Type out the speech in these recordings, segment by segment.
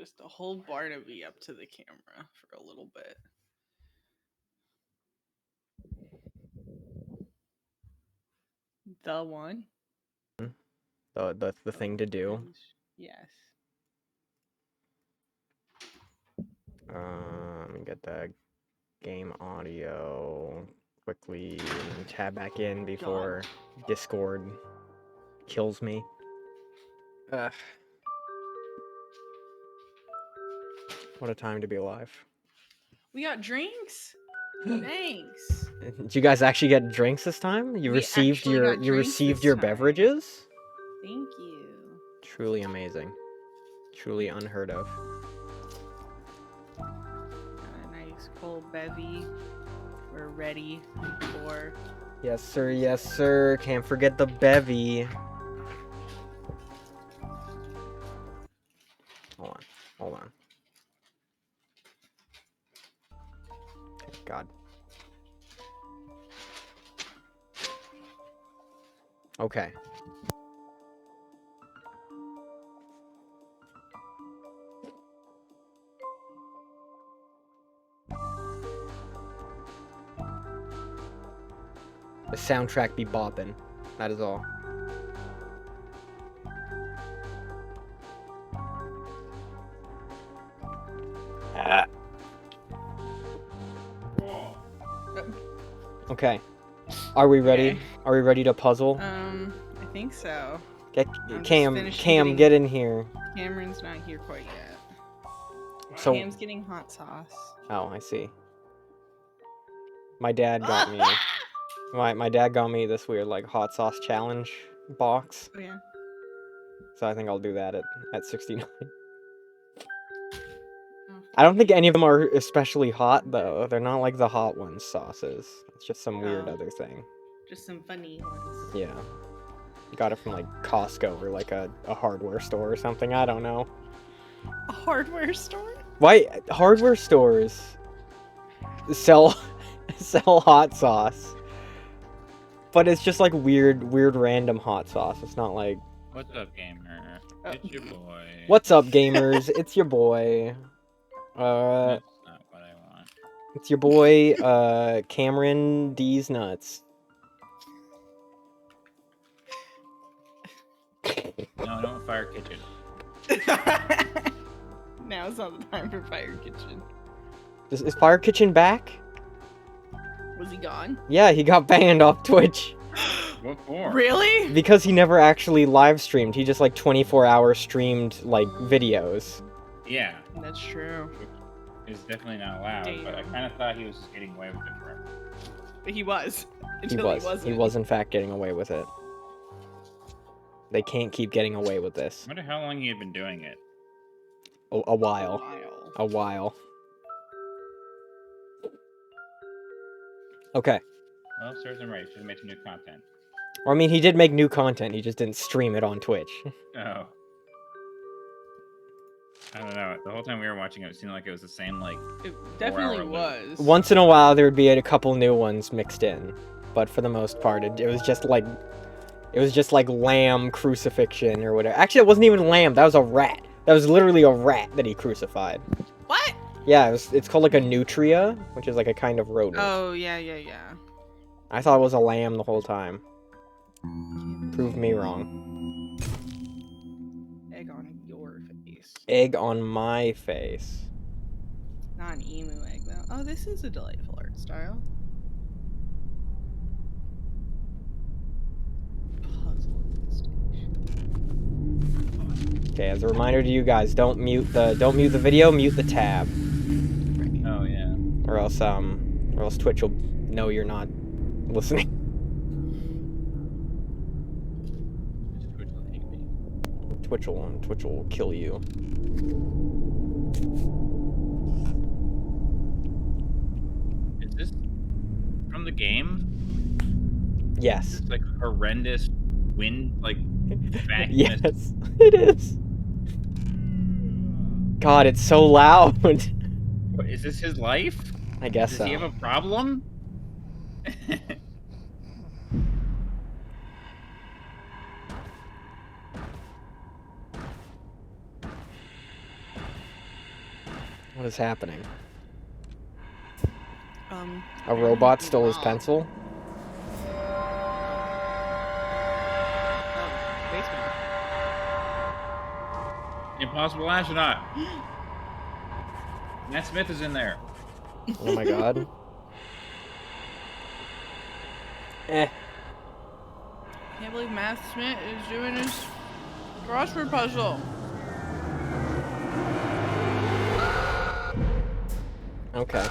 just to hold Barnaby up to the camera for a little bit. The one. The thing to do. Yes. Let me get the game audio quickly and tab back in before Discord kills me. What a time to be alive. We got drinks. Thanks. Did you guys actually get drinks this time? You received your beverages? Thank you. Truly amazing. Truly unheard of. Got a nice cold bevy. We're ready for. Yes, sir. Yes, sir. Can't forget the bevy. Hold on. Thank God. Okay. The soundtrack be bopping. That is all. Okay. Are we ready? Okay. Are we ready to puzzle? I think so. Cam, get in here. Cameron's not here quite yet. So Cam's getting hot sauce. Oh, I see. My dad got me. My dad got me this weird like hot sauce challenge box. Oh yeah. So I think I'll do that at 69. I don't think any of them are especially hot though. They're not like the hot ones sauces. It's just some weird other thing. Just some funny ones. Yeah. Got it from like Costco or like a hardware store or something. I don't know. A hardware store? Why hardware stores sell hot sauce? But it's just like weird random hot sauce. It's not like What's up, gamer? It's your boy. What's up, gamers? It's your boy. That's not what I want. It's your boy, Cameron D's Nuts. No, I don't Fire Kitchen. Now's not the time for Fire Kitchen. Is Fire Kitchen back? Was he gone? Yeah, he got banned off Twitch. What for? Really? Because he never actually live streamed. He just like 24-hour streamed like videos. Yeah. That's true. It's definitely not allowed, but I kind of thought he was just getting away with it forever. But he was. He was in fact getting away with it. They can't keep getting away with this. I wonder how long he had been doing it. A while. Okay. Well, serves him right. Should have made some new content. Or I mean, he did make new content. He just didn't stream it on Twitch. Oh. I don't know. The whole time we were watching it, it seemed like it was the same, like... It definitely was. Once in a while, there would be a couple new ones mixed in. But for the most part, it was just like... It was just like lamb crucifixion or whatever. Actually, it wasn't even lamb. That was a rat. That was literally a rat that he crucified. What? Yeah, it's called like a nutria, which is like a kind of rodent. Oh, yeah. I thought it was a lamb the whole time. Prove me wrong. Egg on your face. Egg on my face. Not an emu egg, though. Oh, this is a delightful art style. Puzzle station. Okay, as a reminder to you guys, don't mute the video, mute the tab. Oh yeah. Or else Twitch will know you're not listening. Twitch will kill you. Is this from the game? Yes. It's like horrendous wind, like vacuum. Yes, it is. God, it's so loud. What, is this his life? I guess so. Does he have a problem? What is happening? A I robot need stole his rob. pencil? Oh, basement. Impossible astronaut. Matt Smith is in there. Oh my god. Eh. Can't believe Matt Smith is doing his crossword puzzle. Okay.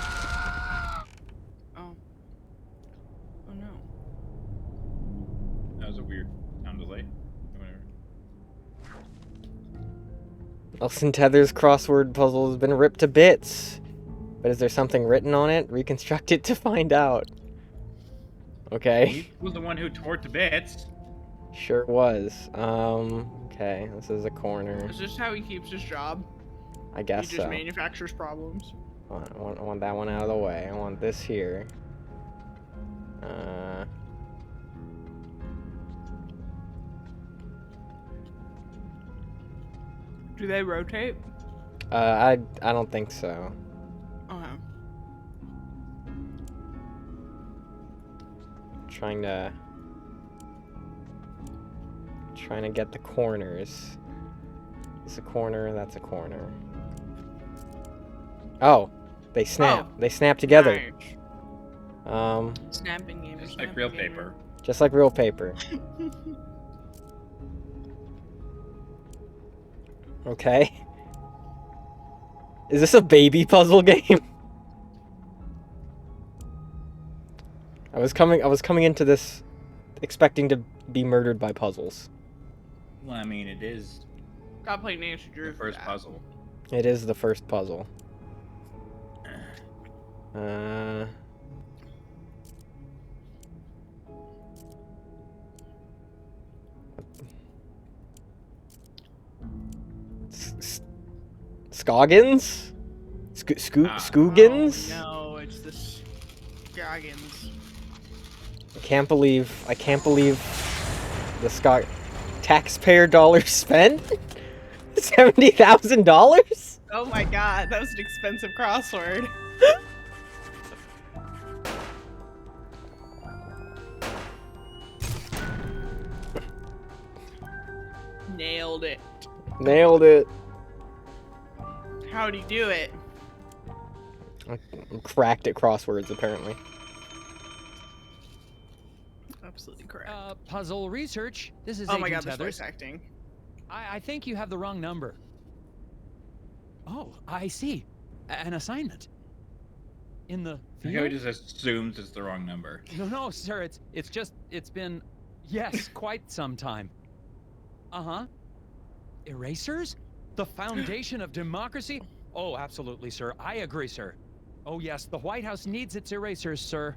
Oh. Oh no. That was a weird sound delay. Whatever. Nelson Tether's crossword puzzle has been ripped to bits. But is there something written on it? Reconstruct it to find out. Okay. He was the one who tore it to bits. Sure was. Okay. This is a corner. Is this how he keeps his job? I guess He just so. manufactures problems. I want that one out of the way. I want this here. Do they rotate? I don't think so. Okay. Trying to get the corners. It's a corner, that's a corner. Oh, they snap. Oh, They snap together. Nice. Snapping gamer. Just like real paper. Just like real paper. Okay. Is this a baby puzzle game? I was coming into this expecting to be murdered by puzzles. Well, I mean, it is Gotta play Nancy Drew. the for first that. puzzle. It is the first puzzle. Scoggins? Scoogins? Oh, no, it's the Scoggins. I can't believe the taxpayer dollars spent? $70,000? Oh my god, that was an expensive crossword. Nailed it. Nailed it. How'd he do it? I'm cracked at crosswords, apparently. Absolutely correct. Puzzle research. This is Oh my Agent god, this Tethers. voice acting. I think you have the wrong number. Oh, I see. An assignment. In the He field? just assumes it's the wrong number. No, sir. It's been, yes, quite some time. Uh-huh. Erasers? The foundation of democracy? Oh, absolutely, sir. I agree, sir. Oh, yes, the White House needs its erasers, sir.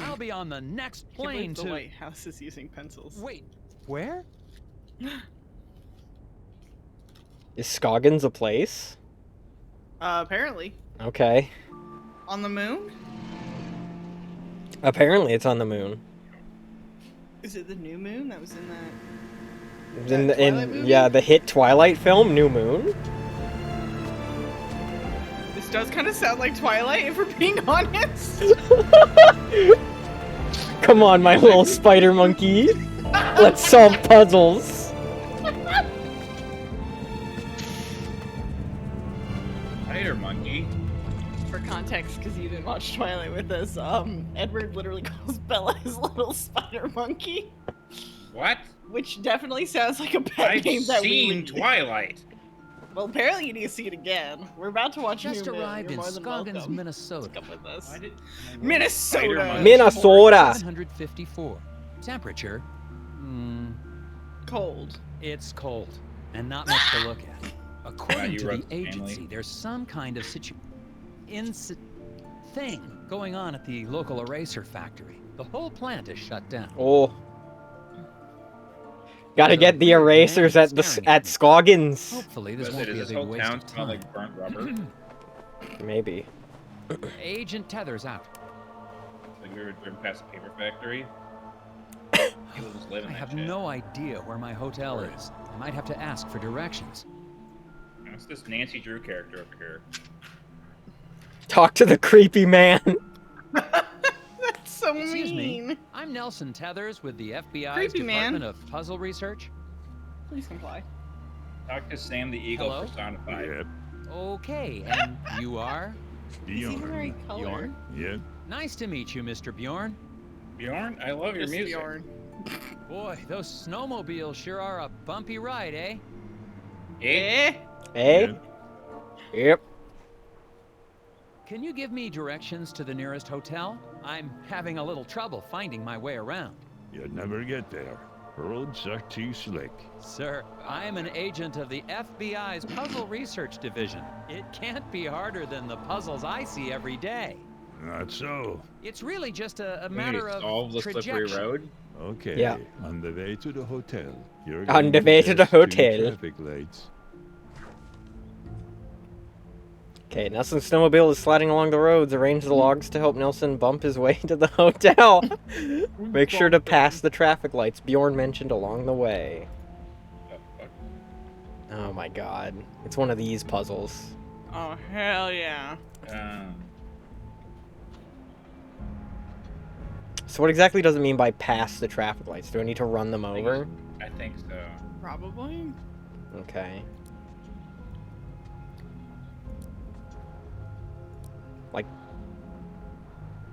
I'll be on the next Can't believe plane the to... White House is using pencils. Wait, where? Is Scoggins a place? Apparently. Okay. On the moon? Apparently it's on the moon. Is it the new moon that was in that? In Twilight movie? yeah, the hit Twilight film, New Moon. This does kind of sound like Twilight, if we're being honest. Come on, my little spider monkey. Let's solve puzzles. Spider monkey. For context, because you didn't watch Twilight with us, Edward literally calls Bella his little spider monkey. What? Which definitely sounds like a pet I've name that we seen would Twilight. Well, apparently you need to see it again. We're about to watch Just New Moon. arrived You're in more than Scoggins, welcome. Minnesota. Come with us. Why did Minnesota. Spider monkey. Minnesota. 754. Temperature? Cold. It's cold, and not much to look at. According you to wrote the the agency, family. there's some kind of thing going on at the local eraser factory. The whole plant is shut down. Oh. Gotta There's a get the weird erasers man at staring at at me. Scoggins. Hopefully, this Does won't be a this big whole waste town of smell time. like burnt rubber? Maybe. Agent Tethers out. Like we were driven past a paper factory. People just live in I that have shit. no idea where my hotel is. I might have to ask for directions. What's this Nancy Drew character over here? Talk to the creepy man. That's so Excuse mean. me. I'm Nelson Tethers with the FBI's Creepy man. Department of Puzzle Research. Please comply. Talk to Sam the Eagle Hello? personified. Yep. Okay, and you are? He's even the right Bjorn. color. Bjorn? Yep. Nice to meet you, Mr. Bjorn. Bjorn, I love your Just music. Bjorn. Boy, those snowmobiles sure are a bumpy ride, eh? Eh? Eh? Yep. Yep. Can you give me directions to the nearest hotel? I'm having a little trouble finding my way around. You'd never get there. Roads are too slick. Sir, I am an agent of the FBI's Puzzle Research Division. It can't be harder than the puzzles I see every day. Not so. It's really just a We need matter to of solve the slippery trajectory. road. Okay. Yeah. On the way to the hotel. You're On going the way to the pass two hotel. Traffic lights. Okay, Nelson's snowmobile is sliding along the roads. Arrange the logs to help Nelson bump his way to the hotel. Make sure to pass the traffic lights Bjorn mentioned along the way. Oh, fuck. Oh my god. It's one of these puzzles. Oh, hell yeah. So what exactly does it mean by pass the traffic lights? Do I need to run them over? I think so. Probably. Okay.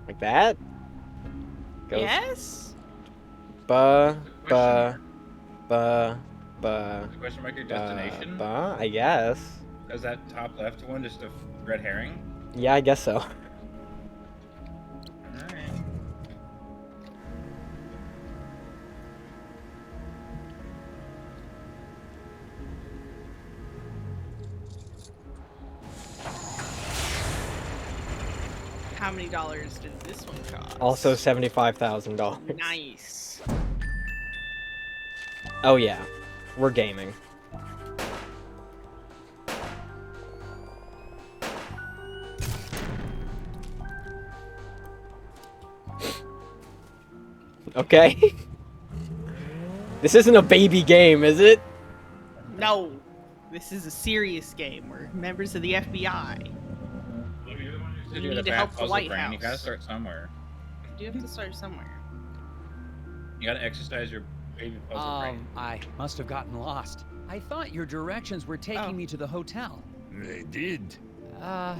Like that? Goes Yes? ba Question ba ba Is the question mark your ba destination? ba, I guess. Is that top left one just a red herring? Yeah, I guess so. Alright. How many dollars did this one cost? Also $75,000. Nice. Oh yeah. We're gaming. Okay. This isn't a baby game, is it? No. This is a serious game. We're members of the FBI. You You need need to a help bad the puzzle White brain. You gotta House. start somewhere. You have to start somewhere. You gotta exercise your baby puzzle brain. I must have gotten lost. I thought your directions were taking Oh. me to the hotel. They did.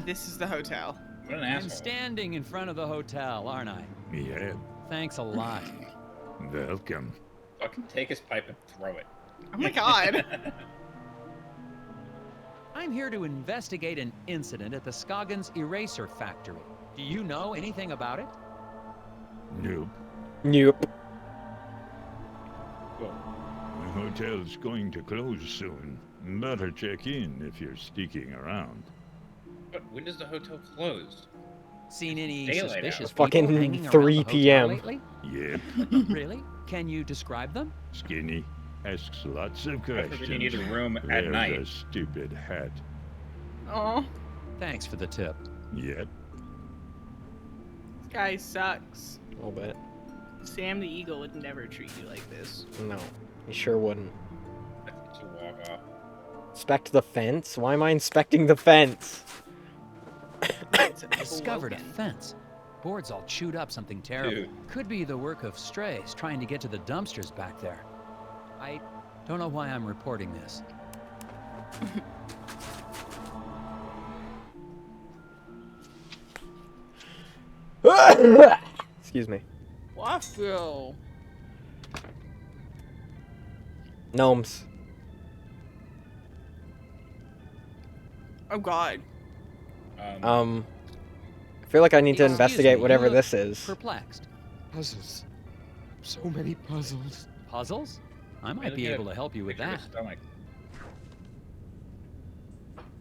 This is the hotel. What an I'm asshole. standing in front of the hotel, aren't I? Yep. Thanks a lot. Welcome. Fucking take his pipe and throw it. Oh my god. I'm here to investigate an incident at the Scoggins Eraser Factory. Do you know anything about it? Nope. Nope. The hotel's going to close soon. Better check in if you're sticking around. But when does the hotel close? Seen any Daylight suspicious out. people Fucking hanging around 3 the hotel p.m. lately? Yep. Really? Can you describe them? Skinny. Asks lots of I questions. figured you need a room at Wears night. a stupid hat. Oh, Thanks for the tip. Yep. this guy sucks. A little bit. Sam the Eagle would never treat you like this. No. You sure wouldn't. To walk off. Inspect the fence? Why am I inspecting the fence? Discovered a fence. Boards all chewed up, something terrible. Dude. Could be the work of strays trying to get to the dumpsters back there. I don't know why I'm reporting this. Excuse me. Waffle. Gnomes. Oh god. I feel like I need to Excuse investigate me, whatever you look this is. Perplexed. Puzzles. So many puzzles. Puzzles? I might look be at able to help you with picture of that. his stomach.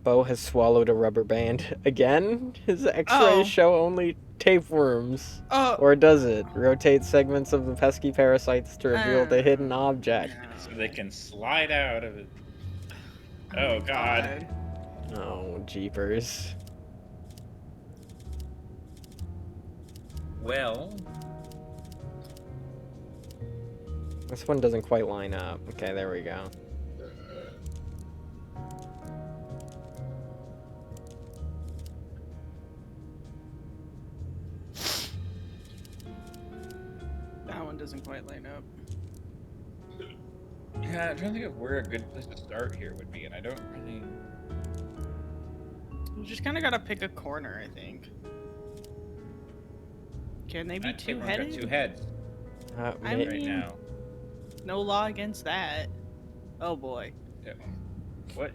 Bo has swallowed a rubber band again. His X-rays Oh. show only tapeworms. Oh. Or does it? Rotate segments of the pesky parasites to reveal the hidden object. So they can slide out of it. Oh god. Oh, jeepers. Well, This one doesn't quite line up. Okay, there we go. doesn't quite line up. Yeah, I'm trying to think of where a good place to start here would be, and I don't really. You just kind of gotta pick a corner, I think. Can they be That tapeworm got two-headed? 2 heads I right mean- now. No law against that. Oh boy. Yeah. What?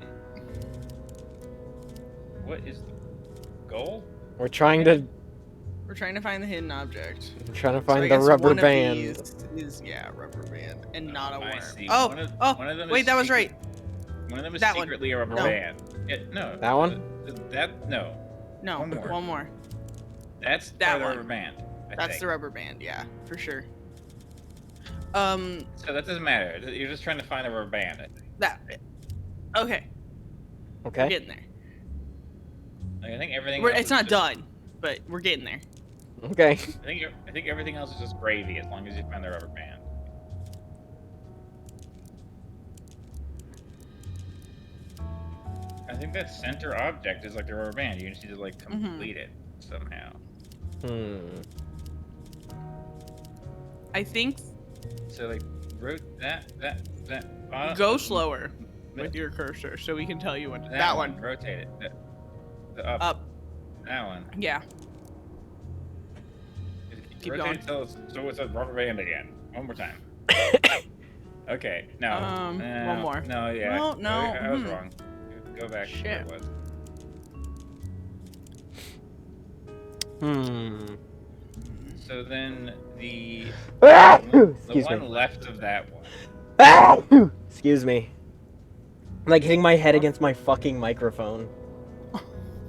What is the goal? We're trying to We're trying to find the hidden object. find So I the guess rubber one of band. these is rubber band and not a worm. I see. Oh, One of them wait, is that was right. One of them is That one. secretly a rubber No. band. Yeah, no. That one? No. No, One more. one more. That's That part of the one. rubber band. I That's think. the rubber band, yeah, for sure. So that doesn't matter. You're just trying to find a rubber band. I think. That. Okay, we're Okay. getting there. Like, I think everything. We're, else it's is not just- done, but we're getting there. Okay. I think everything else is just gravy as long as you find the rubber band. I think that center object is like the rubber band. You just need to like complete it somehow. I think So like, that bottom, go slower with your cursor so we can tell you what. That one. Rotate it. The up. Up. That one. Yeah. Keep Rotate going. it till so it's a rubber band again. One more time. Okay. No. One more. No. Yeah. No, I was wrong. Go back. to where Shit. it was. So then the Excuse one me. left of that one. Excuse me. I'm like hitting my head against my fucking microphone.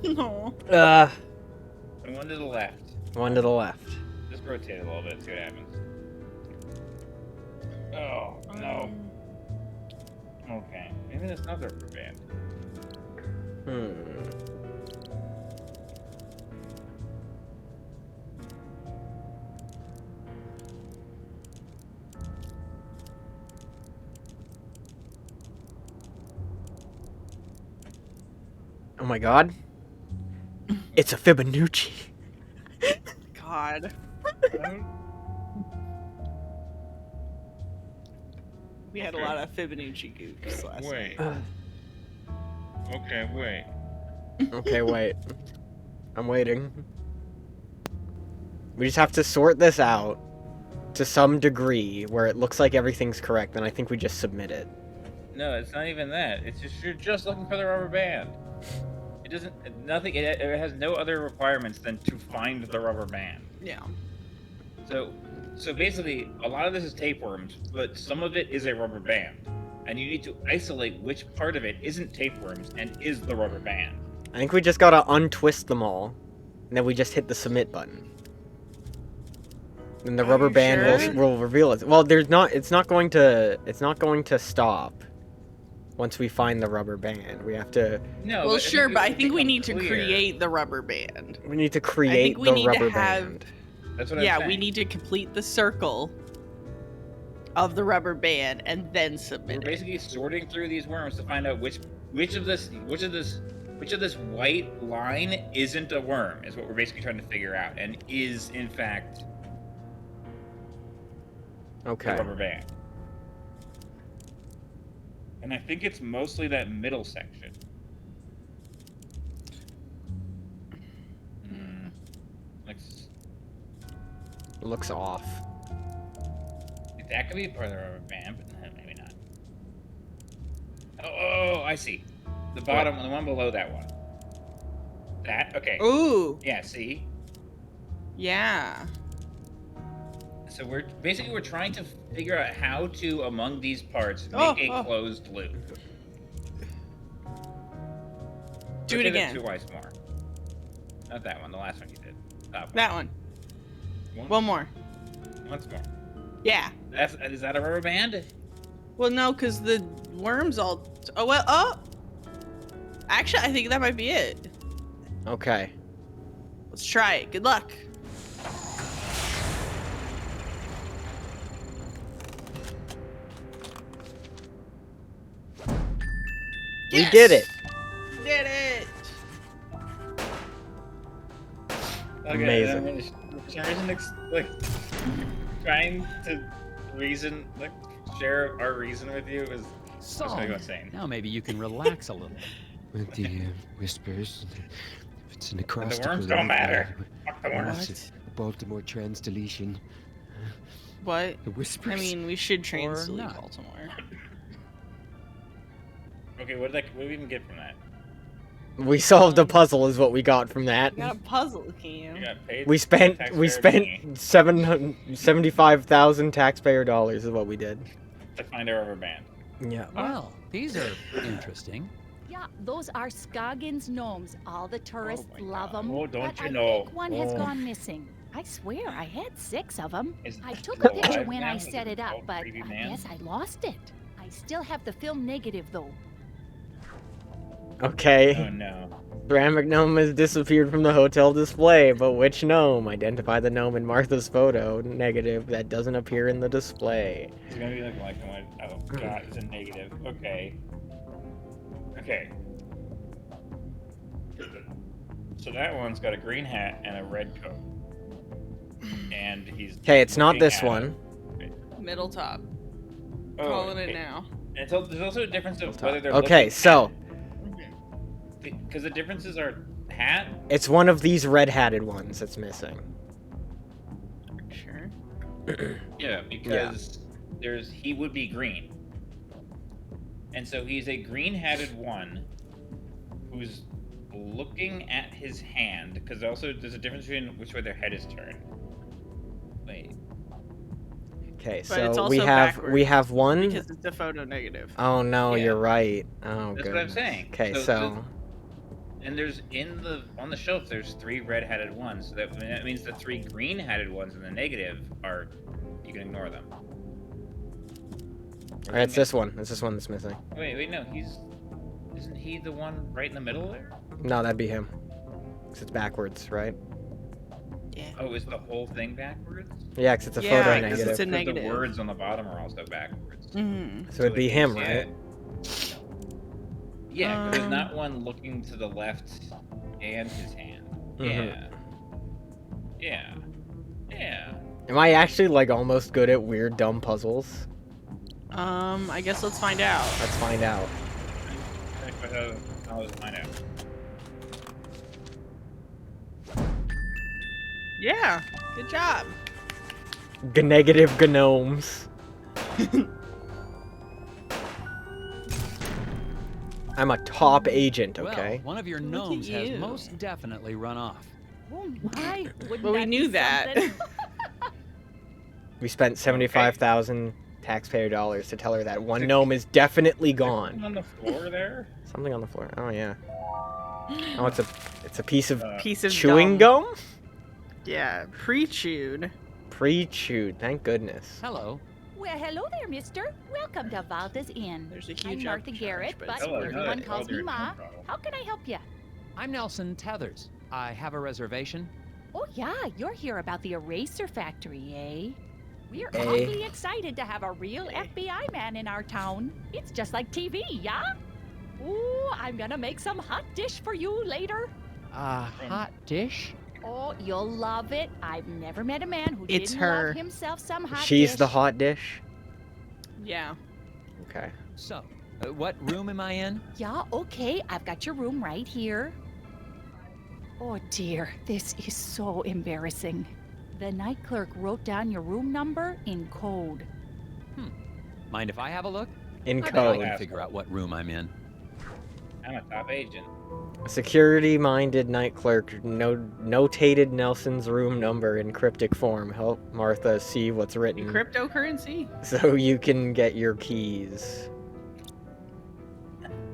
No. The one to the left. One to the left. Just rotate it a little bit. See what happens. Oh no. Okay. Maybe that's not the rubber band. Oh my god. It's a Fibonacci. God. We had a Okay. lot of Fibonacci goops last Wait. night. Okay. Wait. Okay, wait. I'm waiting. We just have to sort this out to some degree where it looks like everything's correct, and I think we just submit it. No, it's not even that. It's just you're just looking for the rubber band. It doesn't. Nothing. It has no other requirements than to find the rubber band. Yeah. So basically, a lot of this is tapeworms, but some of it is a rubber band, and you need to isolate which part of it isn't tapeworms and is the rubber band. I think we just gotta untwist them all, and then we just hit the submit button. And the Are rubber you band sure? will reveal it. Well, it's not going to stop once we find the rubber band. We have to No. Well, but sure, but I think we becomes need to clear. create the rubber band. create we the need to rubber have- band. That's what I'm Yeah, saying. we need to complete the circle of the rubber band and then We're submit it. basically sorting through these worms to find out which of this white line isn't a worm is what we're basically trying to figure out, and is in fact the Okay. rubber band. And I think it's mostly that middle section. Like, Looks off. that could be part of the rubber band, but maybe not. Oh, I see. The bottom, the one below that one. That? Okay. Ooh, Yeah, see? yeah. So we're trying to figure out how to, among these parts, make Oh, a closed loop. Do Rotate it again. Twice more. Not that one. The last one you did. Top That one. one. One more. Once more. Yeah. Is that a rubber band? Well, no, because the worms all. Oh, well, oh! Actually, I think that might be it. Okay. Let's try it. Good luck. We did it. Did it! Okay, Amazing. and then for some reason, trying to reason, like, share our reason with you is just gonna go So, insane. now maybe you can relax a little. With the whispers. If it's an And acrostic. the worms don't matter. Fuck the worms. It's a Baltimore trans deletion. What? The whispers. I mean, we should Or translate not. Baltimore. Okay, what did we even get from that? We solved a puzzle, is what we got from that. We got a puzzle, can We you? got paid. We spent taxpayer money 775,000 taxpayer dollars is what we did. to find a rubber band. Yeah. Well, these are interesting. Yeah, those are Scoggins gnomes. All the tourists my love God. them. Oh, don't but you I know. think one has Oh. gone missing. I swear, I had 6 of them. Is I took the a picture live when man I with set the it up, old but creepy I man? guess I lost it. I still have the film negative, though. Okay. Oh no. Ceramic gnome has disappeared from the hotel display, but which gnome? Identify the gnome in Martha's photo negative that doesn't appear in the display. It's gonna be like black and white. Oh god, it's a negative. Okay. Okay. So that one's got a green hat and a red coat. And he's Okay, it's not looking this at one. Middle top. Oh, Calling it okay. now. And so there's also a difference of whether they're Okay, so because the differences are hat. it's one of these red-hatted ones that's missing. Sure. Yeah, because he would be green. And so he's a green-hatted one who's looking at his hand, because also there's a difference between which way their head is turned. Wait. Okay, But it's so also we backwards, have one. Because it's a photo negative. Oh no, Yeah. you're right. Oh, That's what I'm goodness. saying. Okay, So so And there's on the shelf there's 3 red-hatted ones, so that means the 3 green-hatted ones in the negative are, you can ignore them. alright, it's this one. It's this one that's missing. Wait, no, isn't he the one right in the middle there? No, that'd be him. 'Cause it's backwards, right? Yeah. Oh, is the whole thing backwards? Yeah, 'cause it's a Yeah, photo 'cause negative. it's a Because negative. the words on the bottom are also backwards. Mm-hmm. So it'd be him, yeah. right? Yeah, 'cause there's Um, not one looking to the left and his hand. Mhm. Yeah. Yeah. Am I actually like almost good at weird dumb puzzles? I guess let's find out. Let's find out. I'll just find out. Yeah. Good job. Negative gnomes. I'm a top agent, okay? Well, one of your Look at gnomes has you. most definitely run off. Oh my! Wouldn't Well, we that knew be that. something? We spent 75,000 taxpayer dollars to tell her that one gnome is definitely gone. On the floor there? Something on the floor. Oh yeah. Oh, it's a piece of Piece of chewing gum. gum? Yeah, pre-chewed. Pre-chewed. Thank goodness. Hello. Well, hello there, mister. Welcome to Valda's Inn. There's a I'm huge Martha upcharge, Garrett, but but it's Hello, everyone hello, calls me hello, Ma. hello. How can I help you? I'm Nelson Tethers. I have a reservation. Oh yeah, you're here about the eraser factory, eh? We're Eh. awfully excited to have a real FBI man in our town. It's just like TV, yeah? Ooh, I'm gonna make some hot dish for you later. A hot dish? Oh, you'll love it. I've never met a man who It's didn't her. love himself some hot She's dish. the hot dish. Yeah. Okay. So, what room am I in? Yeah, okay. I've got your room right here. Oh dear, this is so embarrassing. The night clerk wrote down your room number in code. Mind if I have a look? In I bet I code. can figure out what room I'm in. I'm a top agent. Security-minded night clerk notated Nelson's room number in cryptic form. Help Martha see what's written Cryptocurrency. so you can get your keys.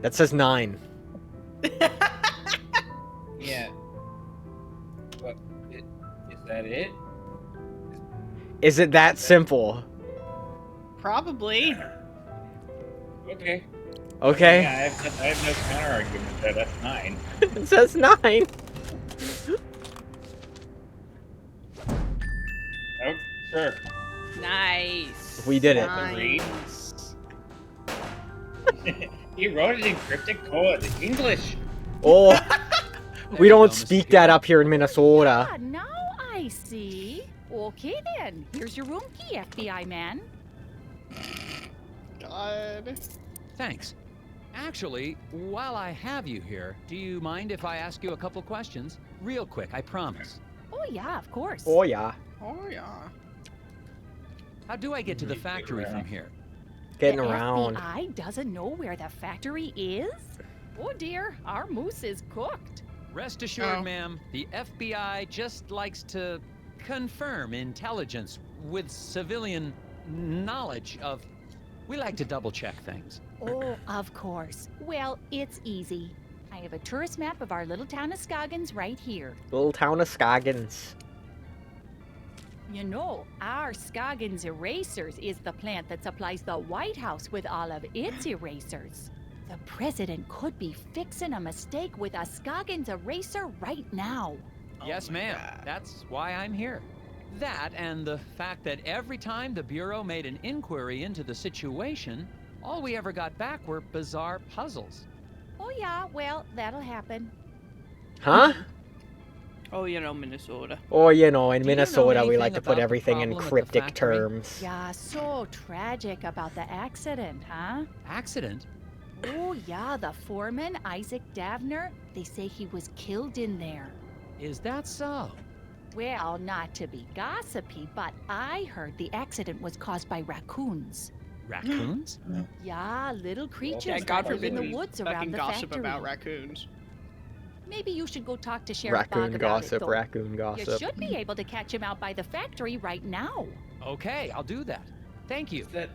That says 9. Yeah. What? Is that it? Is it that simple? Probably. Okay. Okay. Yeah, I have no counter argument there. That's 9. It says 9. Oh, sure. Nice. We did it. Nice. He wrote it in cryptic code. English. Oh, we you don't go, Mr. speak that up here in Minnesota. Ah, now I see. Okay then. Here's your room key, FBI man. God. Thanks. Actually, while I have you here, do you mind if I ask you a couple questions? Real quick, I promise. Oh yeah, of course. Oh yeah. Oh yeah. How do I get to the factory from here? Getting the around. FBI doesn't know where the factory is? Oh dear, our moose is cooked. Rest assured, Oh. ma'am, the FBI just likes to confirm intelligence with civilian knowledge of... We like to double-check things. Oh, of course. Well, it's easy. I have a tourist map of our little town of Scoggins right here. Little town of Scoggins. You know, our Scoggins Erasers is the plant that supplies the White House with all of its erasers. The president could be fixing a mistake with a Scoggins eraser right now. Yes, my ma'am. God. That's why I'm here. That and the fact that every time the Bureau made an inquiry into the situation, all we ever got back were bizarre puzzles. Oh yeah, well, that'll happen. Huh? Oh, you know, Minnesota. Or, you know, in Do you know Minnesota, we anything like to put about the everything in problem at the cryptic factory? terms. Yeah, so tragic about the accident, huh? Accident? Oh yeah, the foreman, Isaac Davner, they say he was killed in there. Is that so? Well, not to be gossipy, but I heard the accident was caused by raccoons. Raccoons? Yeah, little creatures Yeah, that God live in forbid the we woods fucking around the gossip factory. about raccoons. Maybe you should go talk to Sheriff Raccoon Bog about gossip, it, though. raccoon You gossip. should be able to catch him out by the factory right now. Okay, I'll do that. Thank you. Is that?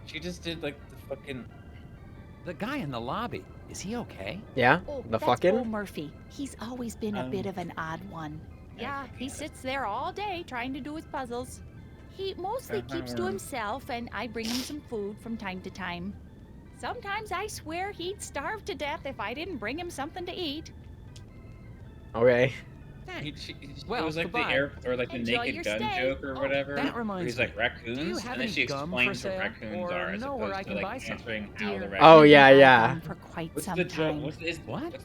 She just did like the fucking. The guy in the lobby, is he okay? Yeah? Oh, The that's fucking? Bo Murphy. He's always been a bit of an odd one. Yeah, he sits there all day trying to do his puzzles. He mostly keeps to himself, and I bring him some food from time to time. Sometimes I swear he'd starve to death if I didn't bring him something to eat. Okay. Thanks. It Well, was like goodbye. the air or like the Enjoy naked your gun stay. joke or Oh, whatever. that where reminds he's like me. raccoons, Do you have and then any she gum for explains what sale? raccoons Or are as know where opposed I to can like buy some? answering how Dear, the Oh, raccoons. yeah, I've yeah. gone for quite What's some the joke? time. What's What?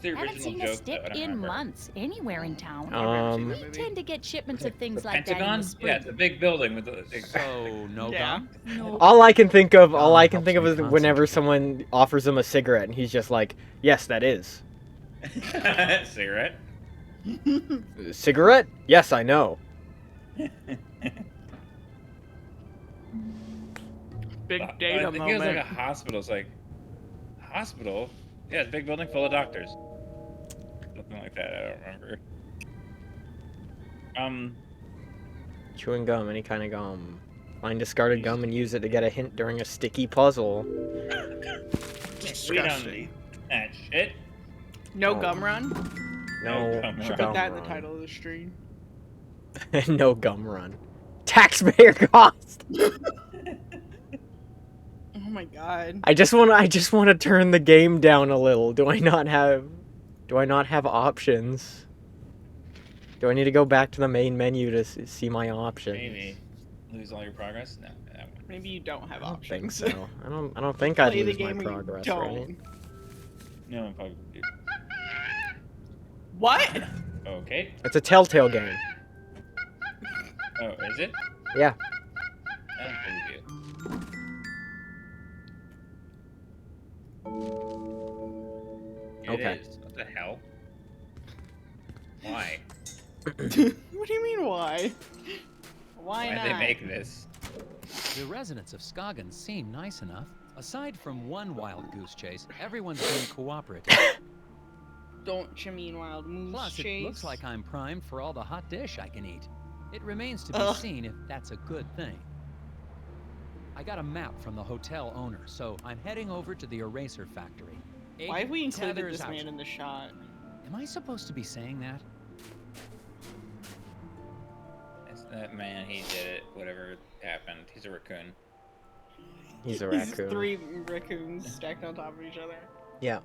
the Haven't original seen a joke? stick though? I don't in remember. months anywhere in town. I've never seen Um, that We movie. tend to get shipments of things The like that in Pentagon? the spring. Yeah, it's a big building with the. So, no Yeah. gum? No, All I can think of, Gum helps me is whenever concentrate. someone offers him a cigarette and he's just like, yes, that is. Cigarette. Cigarette? Yes, I know. Big I data think it was like a moment. hospital. It's like, hospital? Yeah, it's a big building full of doctors. Something like that. I don't remember. Chewing gum, any kind of gum. Find discarded gum and use it to get a hint during a sticky puzzle. We don't Disgusting. need that shit. No Oh. gum run? No gum Should run. put that in the run. title of the stream. No gum run. Taxpayer cost. Oh my god. I just want to turn the game down a little. Do I not have options? Do I need to go back to the main menu to see my options? Maybe lose all your progress. No, that one. Maybe you don't have I don't options. think so. I don't think I'd Play the lose my game or you progress, don't. right? No one probably do. What? Okay. It's a Telltale game. Oh, is it? Yeah. I don't believe you. It Okay. is. What the hell? Why? What do you mean why? Why Why'd not? they make this? The residents of Scoggins seem nice enough. Aside from one wild goose chase, everyone's been cooperative. Don't you mean wild moose Plus, chase? it looks like I'm primed for all the hot dish I can eat. It remains to be Ugh. seen if that's a good thing. I got a map from the hotel owner, so I'm heading over to the eraser factory. Why have we Agent included Tether's this out. man in the shot? Am I supposed to be saying that? It's that man. He did it. Whatever happened. He's a raccoon. He's a These raccoon. 3 raccoons stacked on top of each other. Yeah.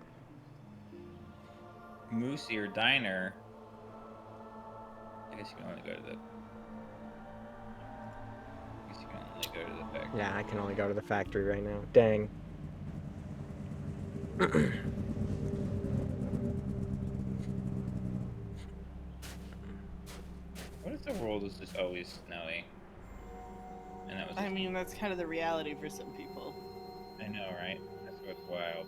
Moosey or diner. I guess you can only go to the. I guess you can only go to the factory. Yeah, I can only go to the factory right now. Dang. What is the world is just always snowy? And that was. I mean, that's kind of the reality for some people. I know, right? That's what's wild.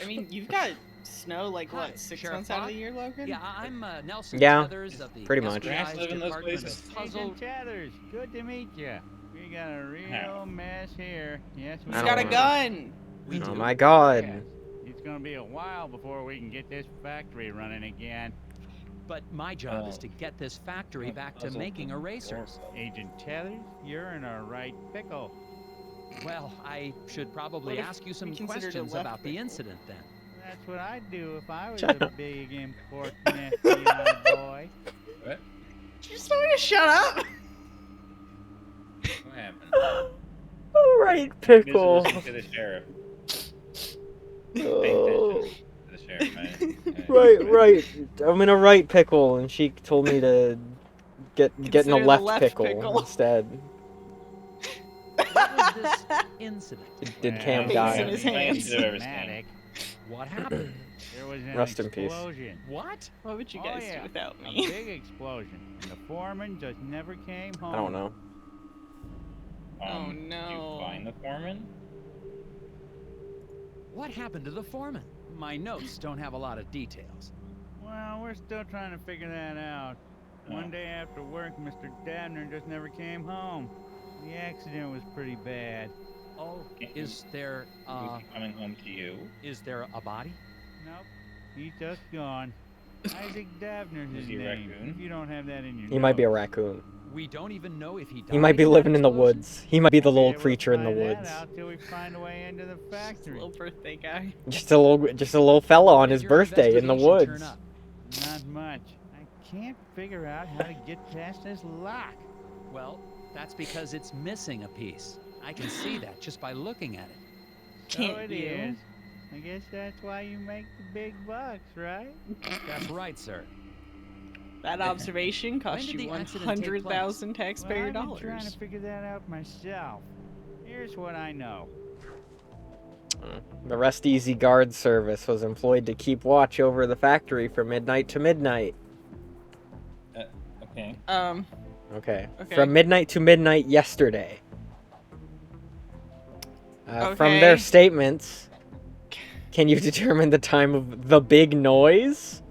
I mean, you've got snow like Hi, what, 6 Sheriff months out of Fogg? the year, Logan? Yeah, Nelson Yeah, Tethers of the pretty much. Grass FBI's live in those Department places? of Puzzle. Agent Tethers, good to meet you. We got a real mess here. Yes, we He's I got a don't gun. We Oh do. my god. Yes. It's gonna be a while before we can get this factory running again. But my job is Oh. to get this factory back to Puzzle making the erasers. door. Agent Tethers, you're in a right pickle. Well, I should probably What if ask you we some considered a questions left about the pickle? incident then. That's what I'd do if I was Shut a up. big important FBI boy. What? Did you just tell me to shut up? What happened? Alright, Just pickle. listening to the sheriff. Paying Oh. attention to the sheriff, man. Right. I'm in a right pickle, and she told me to get in a Consider the left, left pickle, pickle. instead. What was this incident? Did Cam Face die? in his hands. Dramatic. What happened? There was an Rest in peace. explosion. What? What would you Oh, guys yeah. do without A me? big explosion. And the foreman just never came home. I don't know. Oh, Did you no. find the foreman? What happened to the foreman? My notes don't have a lot of details. Well, we're still trying to figure that out. One day after work, Mr. Dabner just never came home. The accident was pretty bad. Oh, is there Was he coming home to you? is there a body? Nope, he's just gone. Isaac Dabner's Was his he a name. raccoon? If you don't have that in your He might be a notes. raccoon. We don't even know if he died. He might be in that living in the explosion? woods. He might be the Won't little able to creature in the find that woods. out till we find a way into the Just a factory. little birthday guy. Just a little fella on What did his your birthday in the investigation woods. turn up? Not much. I can't figure out how to get past this lock. Well, that's because it's missing a piece. I can see that just by looking at it. So Can't it you? is. I guess that's why you make the big bucks, right? That's right, sir. That observation cost did you the accident take 100,000 Well, taxpayer I've been trying to dollars. figure that out myself. Here's what I know. The Rest Easy Guard Service was employed to keep watch over the factory from midnight to midnight. Okay. Okay. Okay. From midnight to midnight yesterday. From their Okay. statements, can you determine the time of the big noise?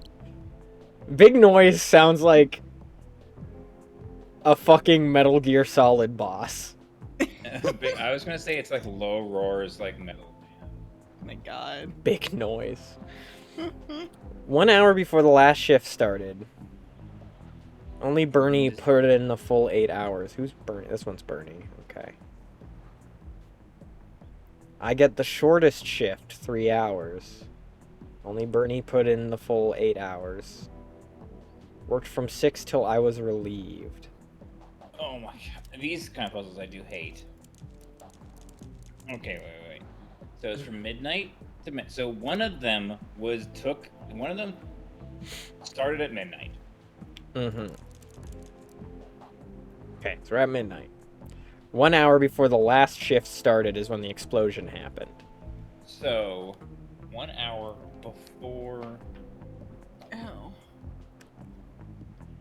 Big noise sounds like a fucking Metal Gear Solid boss. I was gonna say it's like low roars, like metal. Oh my god. Big noise. 1 hour before the last shift started. Only Bernie put in the full 8 hours. Who's Bernie? This one's Bernie. Okay. I get the shortest shift, 3 hours. Only Bernie put in the full 8 hours. Worked from 6 till I was relieved. Oh my god, these kind of puzzles I do hate. Okay, wait. So it's from midnight to midnight. So one of them started at midnight. Mm-hmm. Okay, so we're at midnight. 1 hour before the last shift started is when the explosion happened. So 1 hour before. Oh.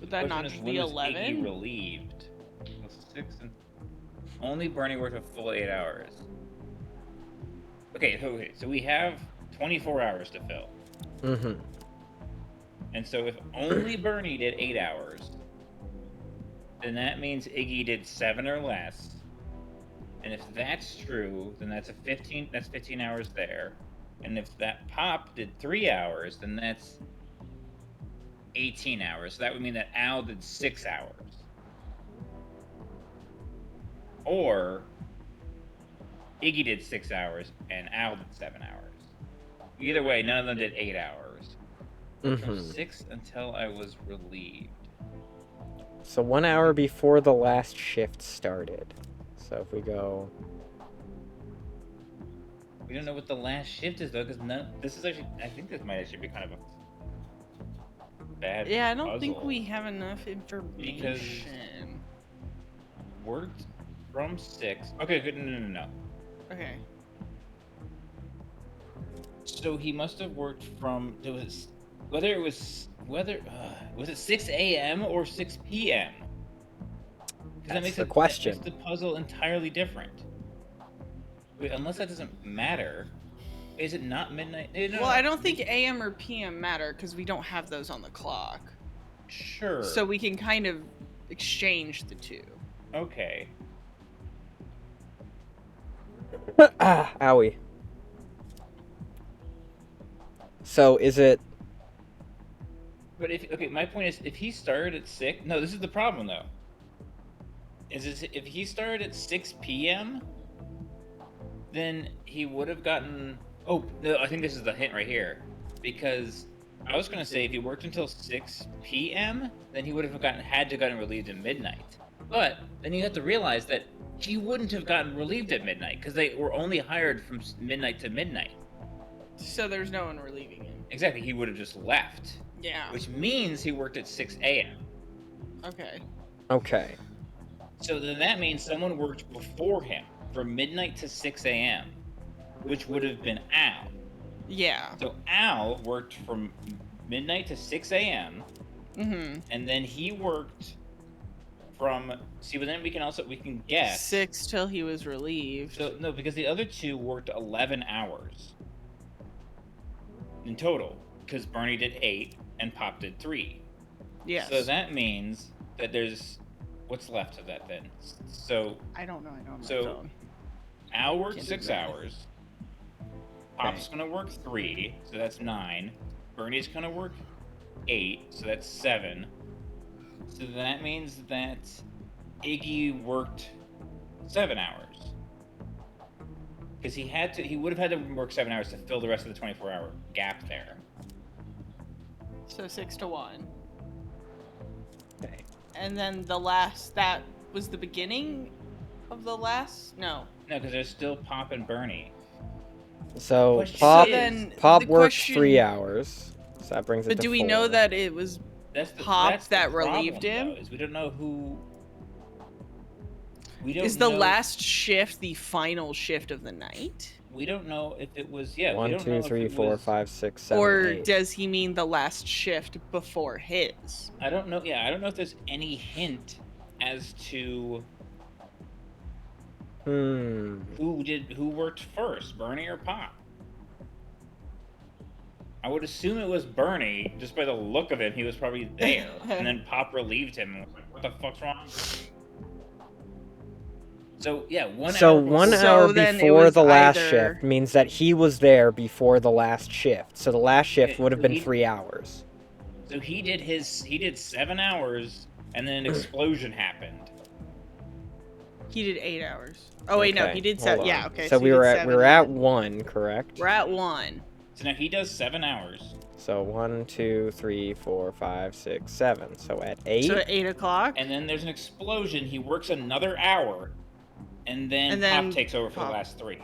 Would that Question not is, just when be was Iggy 11? relieved? So 6 and only Bernie worked a full 8 hours. Okay, so we have 24 hours to fill. Mm-hmm. And so if only Bernie did 8 hours, then that means Iggy did 7 or less. And if that's true, then that's 15 hours there. And if that Pop did 3 hours, then that's 18 hours. So that would mean that Al did 6 hours. Or Iggy did 6 hours and Al did 7 hours. Either way, none of them did 8 hours. From Mm-hmm. 6 until I was relieved. So 1 hour before the last shift started. So if we go... We don't know what the last shift is though, because this is actually. I think this might actually be kind of a bad. Yeah, I don't think puzzle. we have enough information. Because- Worked from 6. Okay, good. No. Okay. So he must have worked from. It was whether it was it 6 a.m. or 6 p.m. Because That's the that question. makes the puzzle entirely different. Wait, unless that doesn't matter, is it not midnight? No, Well, I don't think AM or PM matter because we don't have those on the clock. Sure. So we can kind of exchange the two. Okay. Owie. So is it? But my point is, if he started at 6, no, this is the problem though. If he started at 6 p.m., then he would have gotten. Oh no, I think this is the hint right here, because I was gonna say if he worked until 6 p.m., then he would have had to gotten relieved at midnight. But then you have to realize that he wouldn't have gotten relieved at midnight because they were only hired from midnight to midnight. So there's no one relieving him. Exactly, he would have just left. Yeah. Which means he worked at 6 a.m. Okay. Okay. So then that means someone worked before him from midnight to 6 a.m., which would have been Al. Yeah. So Al worked from midnight to 6 a.m. Mm-hmm. And then he worked from. See, but then we can guess 6 till he was relieved. So no, because the other two worked 11 hours in total, because Bernie did 8 and Pop did 3. Yes. So that means that there's what's left of that then. So I don't know. I don't know. So Al worked Can't 6 do that. hours. Pop's gonna work 3, so that's 9. Bernie's gonna work 8, so that's 7. So that means that Iggy worked 7 hours. Because he would have had to work 7 hours to fill the rest of the 24-hour gap there. So 6 to 1. Okay. And then that was the beginning of the last? No. No, because there's still Pop and Bernie. So Question Pop is- then Pop the works question- 3 hours. So that brings it But to do we 4. know that it was That's the Pop that problem, relieved him? though, is we don't know who. We don't Is the know- last shift the final shift of the night? We don't know if it was. Yeah. we 1, don't know 2, if 3, it 4, was- 5, 6, 7, Or 8. does he mean the last shift before his? I don't know. Yeah, I don't know if there's any hint as to Hmm. who worked first, Bernie or Pop. I would assume it was Bernie, just by the look of him. He was probably there, and then Pop relieved him. What the fuck's wrong? So yeah, 1 hour. So 1 So hour then it before was the last either- shift means that he was there before the last shift. So the last shift Okay, would have so been he- 3 hours. So he did 7 hours, and then an explosion happened. He did 8 hours. Oh wait, no, Okay, he did hold 7. on. Yeah, okay. So we he were did at 7 we were at then. 1, correct? We're at 1. So now he does 7 hours. So 1, 2, 3, 4, 5, 6, 7. So at 8. So at 8 o'clock. And then there's an explosion. He works another hour, and then Pop takes over for Pop. the last 3.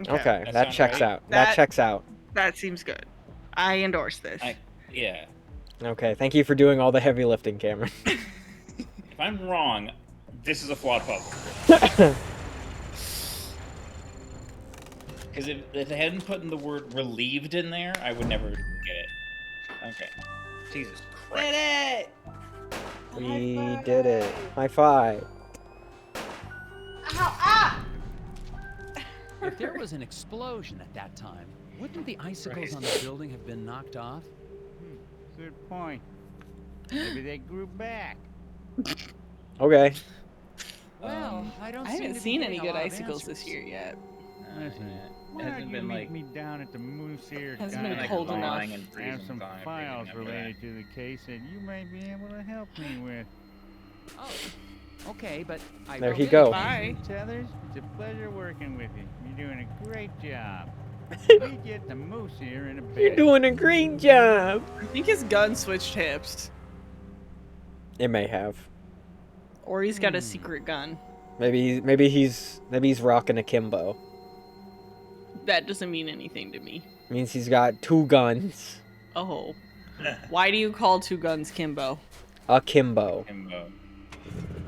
Okay, That that sound checks right? out. That That- checks out. That seems good. I endorse this. Yeah. Okay, thank you for doing all the heavy lifting, Cameron. If I'm wrong, this is a flawed puzzle. Because if they hadn't put in the word relieved in there, I would never get it. Okay. Jesus Christ. Did it! We did it. High five. Ow! Ah! If there was an explosion at that time, wouldn't the icicles on the building have been knocked off? Good point. Maybe they grew back. Okay. Well, I don't I seem haven't to be seen any getting a good lot of icicles this answers. year yet. Listen, why Hasn't don't you been meet like- me down at the Moose here? Hasn't Diner been cold tonight? enough. lying and I have freezing some time, files remember that. related to the case that you might be able to help me with. Oh, okay, but I There will he be. go. Bye. Tethers, it's a pleasure working with you. You're doing a great job. We get the Moose here in a bit. You're doing a great job. I think his gun switched hips. It may have. Or he's got a secret gun. Maybe he's rocking a Kimbo. That doesn't mean anything to me. Means he's got 2 guns. Oh. Why do you call 2 guns Kimbo? A Kimbo. Kimbo.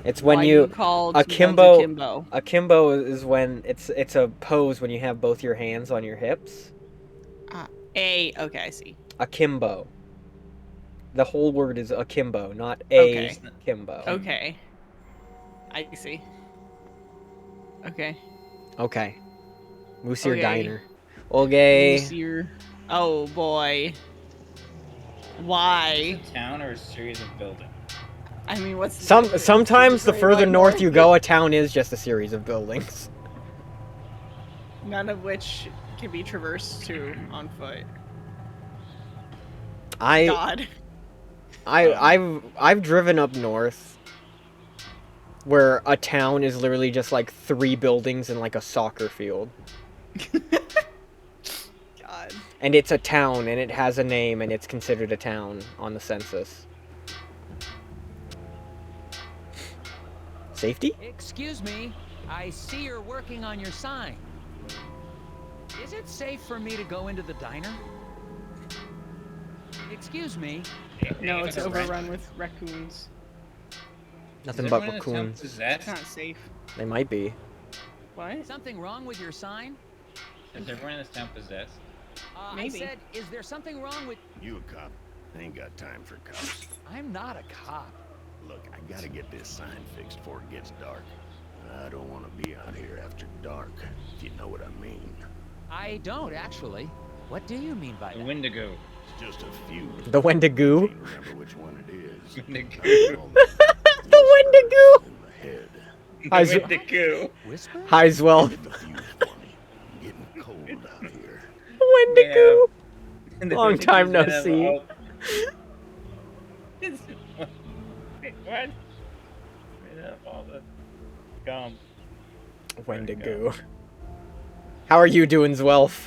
It's when Why do you call a 2 guns Kimbo- Kimbo? a Kimbo is when it's a pose when you have both your hands on your hips. Okay, I see. A Kimbo. The whole word is akimbo, not a Okay. kimbo. Okay. I see. Okay. Okay. Moosier Okay. Diner. Okay. Moosier. Oh boy. Why? Is it a town or a series of buildings? I mean, what's the difference? Sometimes the Right, further like north you go, a town is just a series of buildings. None of which can be traversed to on foot. God. I've driven up north where a town is literally just like 3 buildings and like a soccer field. God. And it's a town and it has a name and it's considered a town on the census. Safety? Excuse me. I see you're working on your sign. Is it safe for me to go into the diner? Excuse me. No, it's overrun with raccoons. Nothing Is but everyone in this town raccoons. possessed? It's not safe. They might be. What? Something wrong with your sign? Is everyone in this town possessed? I Maybe. said, is there something wrong with... You a cop? I ain't got time for cops. I'm not a cop. Look, I gotta get this sign fixed before it gets dark. I don't want to be out here after dark, if you know what I mean. I don't, actually. What do you mean by The that? Wendigo. It's just a few. The Wendigo. Can't remember which one it is. Wendigo. The Wendigo. In the head. Eyes- The Wendigo. Whisper? Heiswell. Get the fuse for me. I'm getting cold out here. Wendigo. And the Long time no Wendigo's gonna have see. Wait, what? Made up all the gum. Wendigo. How are you doing, Zwelf?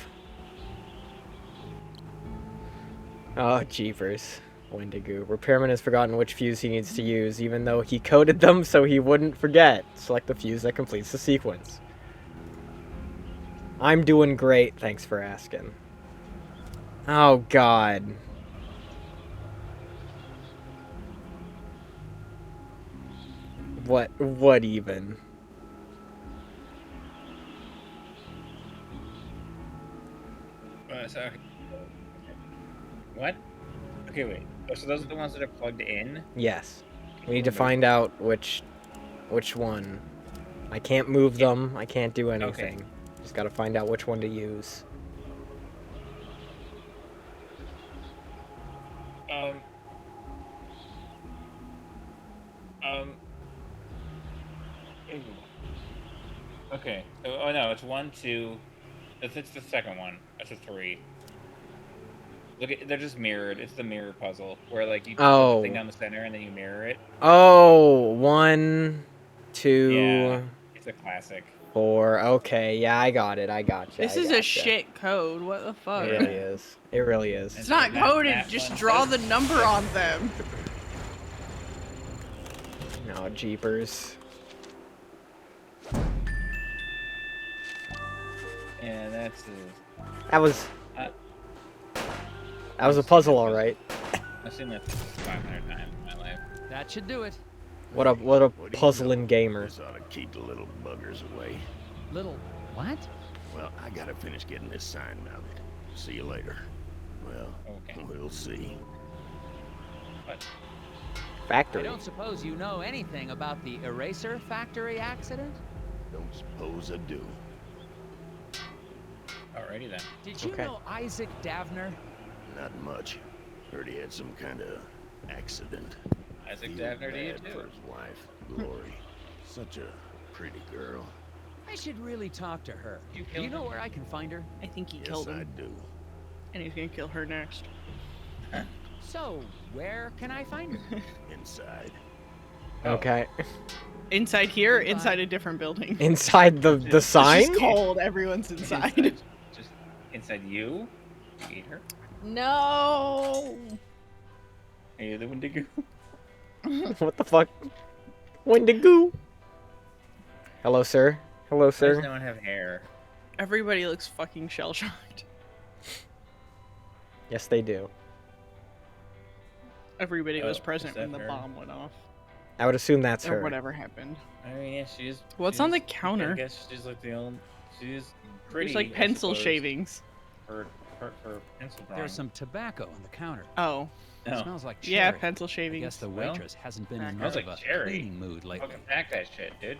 Oh, jeepers. Wendigo. Repairman has forgotten which fuse he needs to use, even though he coded them so he wouldn't forget. Select the fuse that completes the sequence. I'm doing great, thanks for asking. Oh, God. What even? So, what? Okay, wait. Oh, so those are the ones that are plugged in? Yes. We need to find out which one. I can't move them. I can't do anything. Just gotta find out which one to use. Okay. Oh no, it's 1, 2. It's the second one. That's a 3. Look, they're just mirrored. It's the mirror puzzle where like you put the thing down the center and then you mirror it. Oh, 1, 2, Yeah, it's a classic. 4. Okay, yeah, I got it. I gotcha. This is a shit code. What the fuck? It really is. It really is. It's not coded. Just draw the number on them. No, jeepers. Yeah, that's That was a puzzle, all right. I've seen that 500 times in my life. That should do it. What a What do you puzzling know? gamer. This ought to keep the little buggers away. Little... what? Well, I gotta finish getting this sign mounted. See you later. Well, Okay. we'll see. But I Factory. don't suppose you know anything about the eraser factory accident? Don't suppose I do. alrighty then. Did you Okay. know Isaac Davner? Not much. Heard he had some kind of accident. Isaac Feel Davner to you bad too. for his wife, Glory. Such a pretty girl. I should really talk to her. You Do killed you know him? where I can find her? I think he Yes, killed I him, do. and he's gonna kill her next. So, where can I find her? Inside. Okay. Inside here, Goodbye. inside a different building. Inside the It's sign? just cold. Everyone's inside. Just inside you. You eat her. No. Are you the Wendigo? What the fuck? Wendigo. Hello, sir. Hello, Why does sir. no one have hair? Everybody looks fucking shell shocked. Yes, they do. Everybody was Oh, present is that when the her? bomb went off, I would assume that's or her. whatever happened. I mean, yeah, she's. What's on the she's- counter? I guess she's like the only. She's pretty. There's like I pencil suppose, shavings. For pencil drawing. There's some tobacco on the counter. Oh, Oh. Smells like cherry. Yeah, pencil I shavings. guess the Well, waitress hasn't been in smells much of like a cherry. cleaning mood lately. Fucking pack that shit, dude.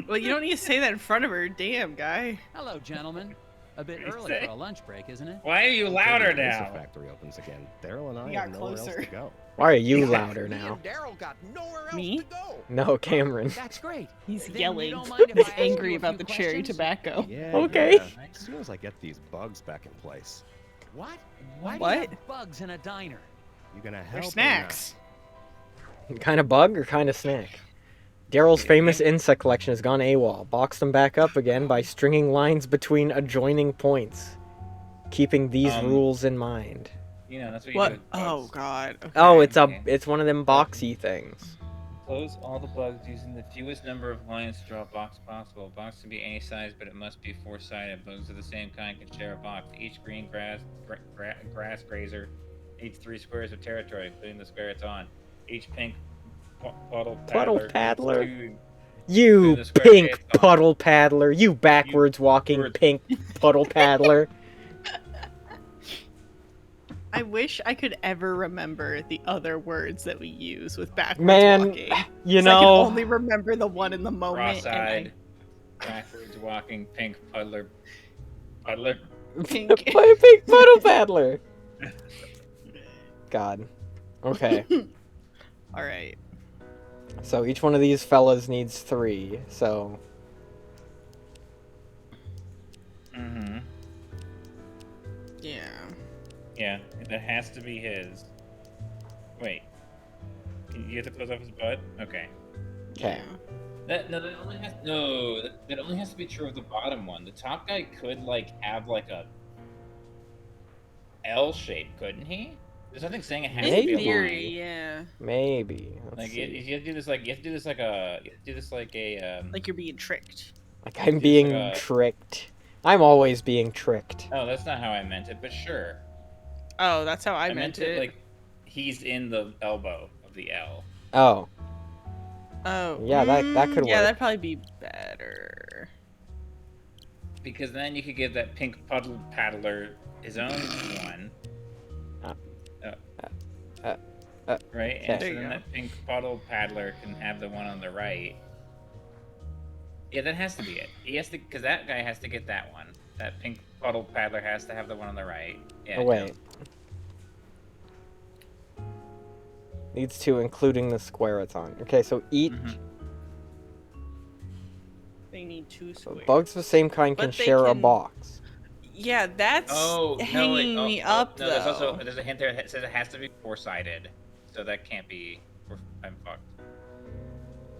Well, you don't need to say that in front of her. Damn, guy. Hello, gentlemen. A bit What do you early say? for a lunch break, isn't it? Why are you Until the louder eraser now? factory opens again. Daryl and I He have got nowhere else closer. to go. Why are you louder now? Daryl got nowhere else Me? to go. No, Cameron. That's great. He's Then you yelling. don't mind if He's I ask you angry a about few the cherry questions? tobacco. Yeah. Okay. Yeah. As soon as I get these bugs back in place, What? Why do What? you have bugs in a diner? you gonna help? They're or not? snacks. Kind of bug or kind of snack? Daryl's famous insect collection has gone AWOL. Box them back up again by stringing lines between adjoining points. Keeping these rules in mind. You know, that's what you do What? with bugs. Oh god. Okay. Oh, Okay. it's one of them boxy things. Close all the bugs using the fewest number of lines to draw a box possible. Box can be any size, but it must be four-sided. Bugs of the same kind can share a box. Each green grass grazer needs 3 squares of territory, including the square it's on. Each pink puddle paddler. needs 2. You the square pink it's on. puddle paddler. You backwards walking backwards- pink puddle paddler. I wish I could ever remember the other words that we use with backwards Man, walking. You 'Cause I can know, only remember the one in the moment. Cross-eyed, backwards walking pink puddler. Pink. pink puddle paddler. God. Okay. All right. So each one of these fellas needs 3. So Mm-hmm. Yeah. Yeah, that has to be his. Wait. You have to close off his butt? Okay. okay. That only has to be true of the bottom one. The top guy could have like a L shape, couldn't he? There's nothing saying it has to be In a theory, line. yeah. Maybe. Let's Like see. you have to do this like a Like you're being tricked. Like I'm It's being like a- tricked. I'm always being tricked. Oh, that's not how I meant it, but sure. Oh, that's how I I meant it it. like he's in the elbow of the L. Oh, Oh. Yeah, that could Yeah, work. that'd probably be better. Because then you could give that pink puddle paddler his own one. Right? And okay. so There you then go. that pink puddle paddler can have the one on the right. Yeah, that has to be it. He has to, because that guy has to get that one. That pink puddle paddler has to have the one on the right. Yeah. Oh, wait. Needs 2, including the square it's on. Okay, so each They need 2 so squares. bugs of the same kind can But they share a can- box. Yeah, that's hanging me up, no, though. there's a hint there that says it has to be four-sided. So that can't be. I'm fucked.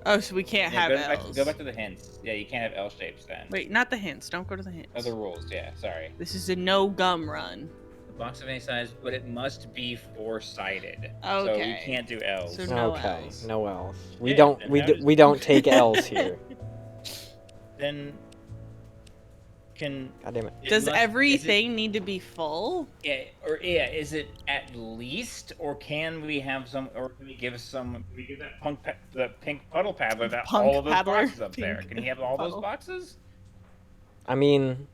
Oh, so we can't have L's. Go back to the hints. Yeah, you can't have L shapes then. Wait, not the hints. Don't go to the hints. Other rules, yeah, sorry. This is a no gum run. The box of any size, but it must be four-sided. So Okay. we can't do L's. So no Okay, L's. no L's. We Yeah, don't then we how do, does- we don't take L's here. Then can God damn it. Does is everything need to be full? it is it at least, or can we have some, or can we give that the pink puddle paddler that Punk all of those paddler, boxes up there? pink Can he have all those puddle. boxes? I mean,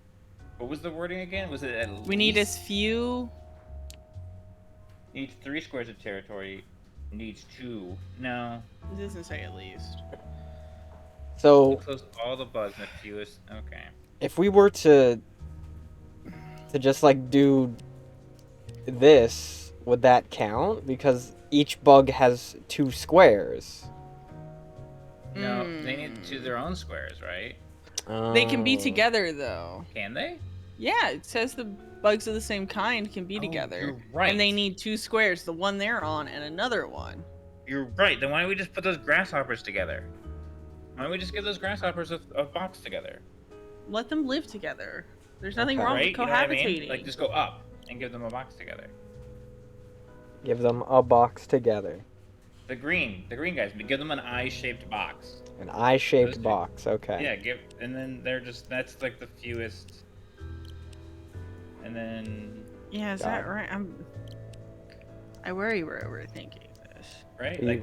What was the wording again? Was it at least? We need as few. Needs 3 squares of territory. Needs 2. No. It doesn't say at least. so Close all the bugs in the fewest. Okay. if we were to just like do this, would that count? Because each bug has 2 squares. No, they need to their own squares, right? They can be Oh. together, though. Can they? Yeah, it says the bugs of the same kind can be Oh, together. you're right. And they need 2 squares, the one they're on and another one. You're right. Then why don't we just put those grasshoppers together? Why don't we just give those grasshoppers a box together? Let them live together. There's nothing Okay. wrong Right? with You know what I mean? cohabitating. Like, just go up and give them a box together. Give them a box together. The green guys, give them an eye-shaped box. An eye-shaped Those two. box. Okay. Yeah, and then that's like the fewest. And then, Yeah, is that right? I worry we're overthinking this. right? We, Like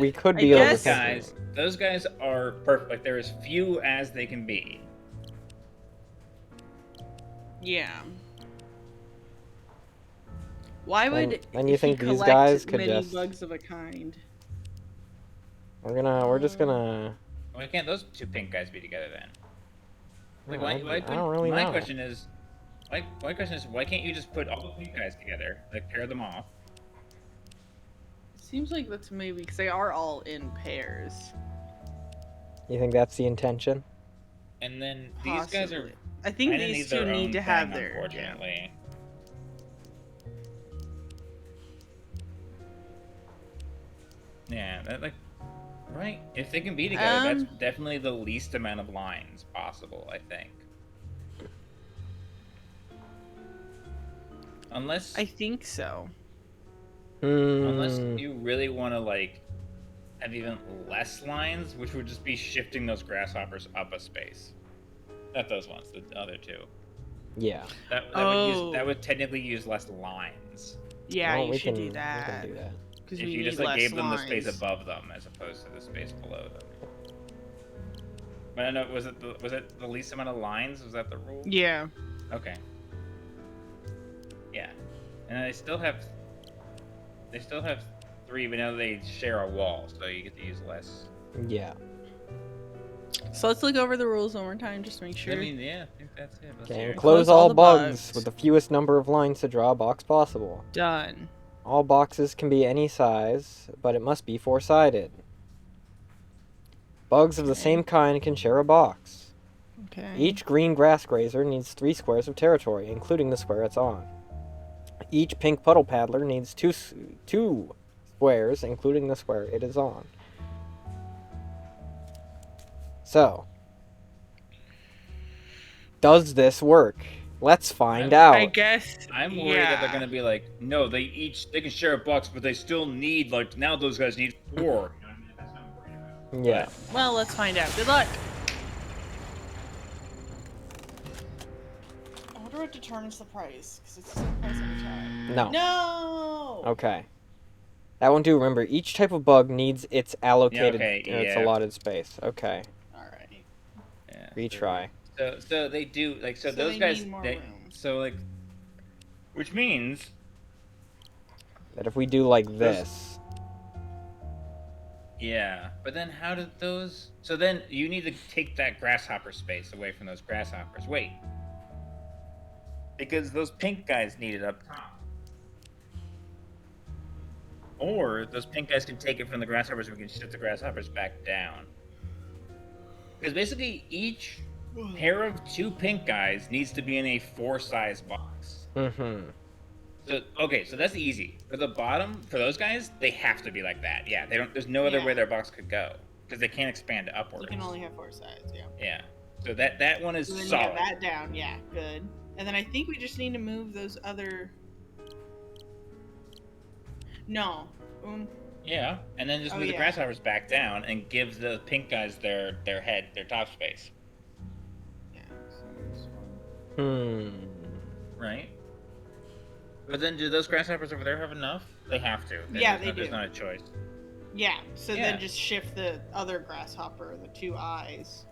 we could I be guess- overthinking. those guys are perfect. Like, they're as few as they can be. Yeah. Why would And you he think these collect guys could many just- bugs of a kind? We're just gonna. Why can't those two pink guys be together then? Like, I why don't couldn't, really my know. question is, why can't you just put all the pink guys together, like pair them off? It seems like that's maybe because they are all in pairs. You think that's the intention? And then these guys are. Possibly. I think kinda these their two need own to have thing, their. Yeah. Unfortunately. Yeah, that, like, right? If they can be together, that's definitely the least amount of lines possible, I think. Unless I think so. unless Hmm. you really want to like have even less lines, which would just be shifting those grasshoppers up a space. Not those ones, the other two. Yeah. That would technically use less lines. Yeah, Well, you we should can- do that. We can do that. Because If we you need just like less gave them the lines. space above them as opposed to the space below them. But I know, was it the least amount of lines? Was that the rule? Yeah. Okay. Yeah, and they still have three, but now they share a wall, so you get to use less. Yeah. So let's look over the rules one more time, just to make sure. I mean, yeah, I think that's it. Let's Okay. hear it. Enclose Close all all the bugs bugs. with the fewest number of lines to draw a box possible. Done. All boxes can be any size, but it must be four-sided. Bugs of the Okay. same kind can share a box. Okay. Each green grass grazer needs 3 squares of territory, including the square it's on. Each pink puddle paddler needs two squares, including the square it is on. So, does this work? Let's find out. I guess. I'm worried that they're gonna be like, no, they can share a box, but they still need, like, now those guys need 4. You know what I mean? That's what I'm worried about. Yeah. Well, let's find out. Good luck. I wonder what determines the price, because it's the same price every time. No. No. Okay. That won't do. Remember, each type of bug needs its allocated, its yeah. allotted space. Okay. All right. Yeah. Retry. So they do, like, so So those they guys, need more they, room. so like, which means, That if we do like this, yeah, but then how did those, so then you need to take that grasshopper space away from those grasshoppers. Wait. Because those pink guys need it up top. Or those pink guys can take it from the grasshoppers and we can shift the grasshoppers back down. Because basically each pair of 2 pink guys needs to be in a 4-size box. mm-hmm. So okay, so that's easy. For the bottom, for those guys, they have to be like that. Yeah, they don't. There's no other Yeah. way their box could go because they can't expand upwards. You can only have 4 sides. Yeah. Yeah. So that one is So then you solid. have that down. Yeah. Good. And then I think we just need to move those other. No. Yeah, and then just Oh, move the yeah. grasshoppers back down and give the pink guys their head, their top space. Yeah. So this one. Right. But then, do those grasshoppers over there have enough? They have to. Yeah, There's they do. not a choice. Yeah. So Yeah. then just shift the other grasshopper, the 2 eyes.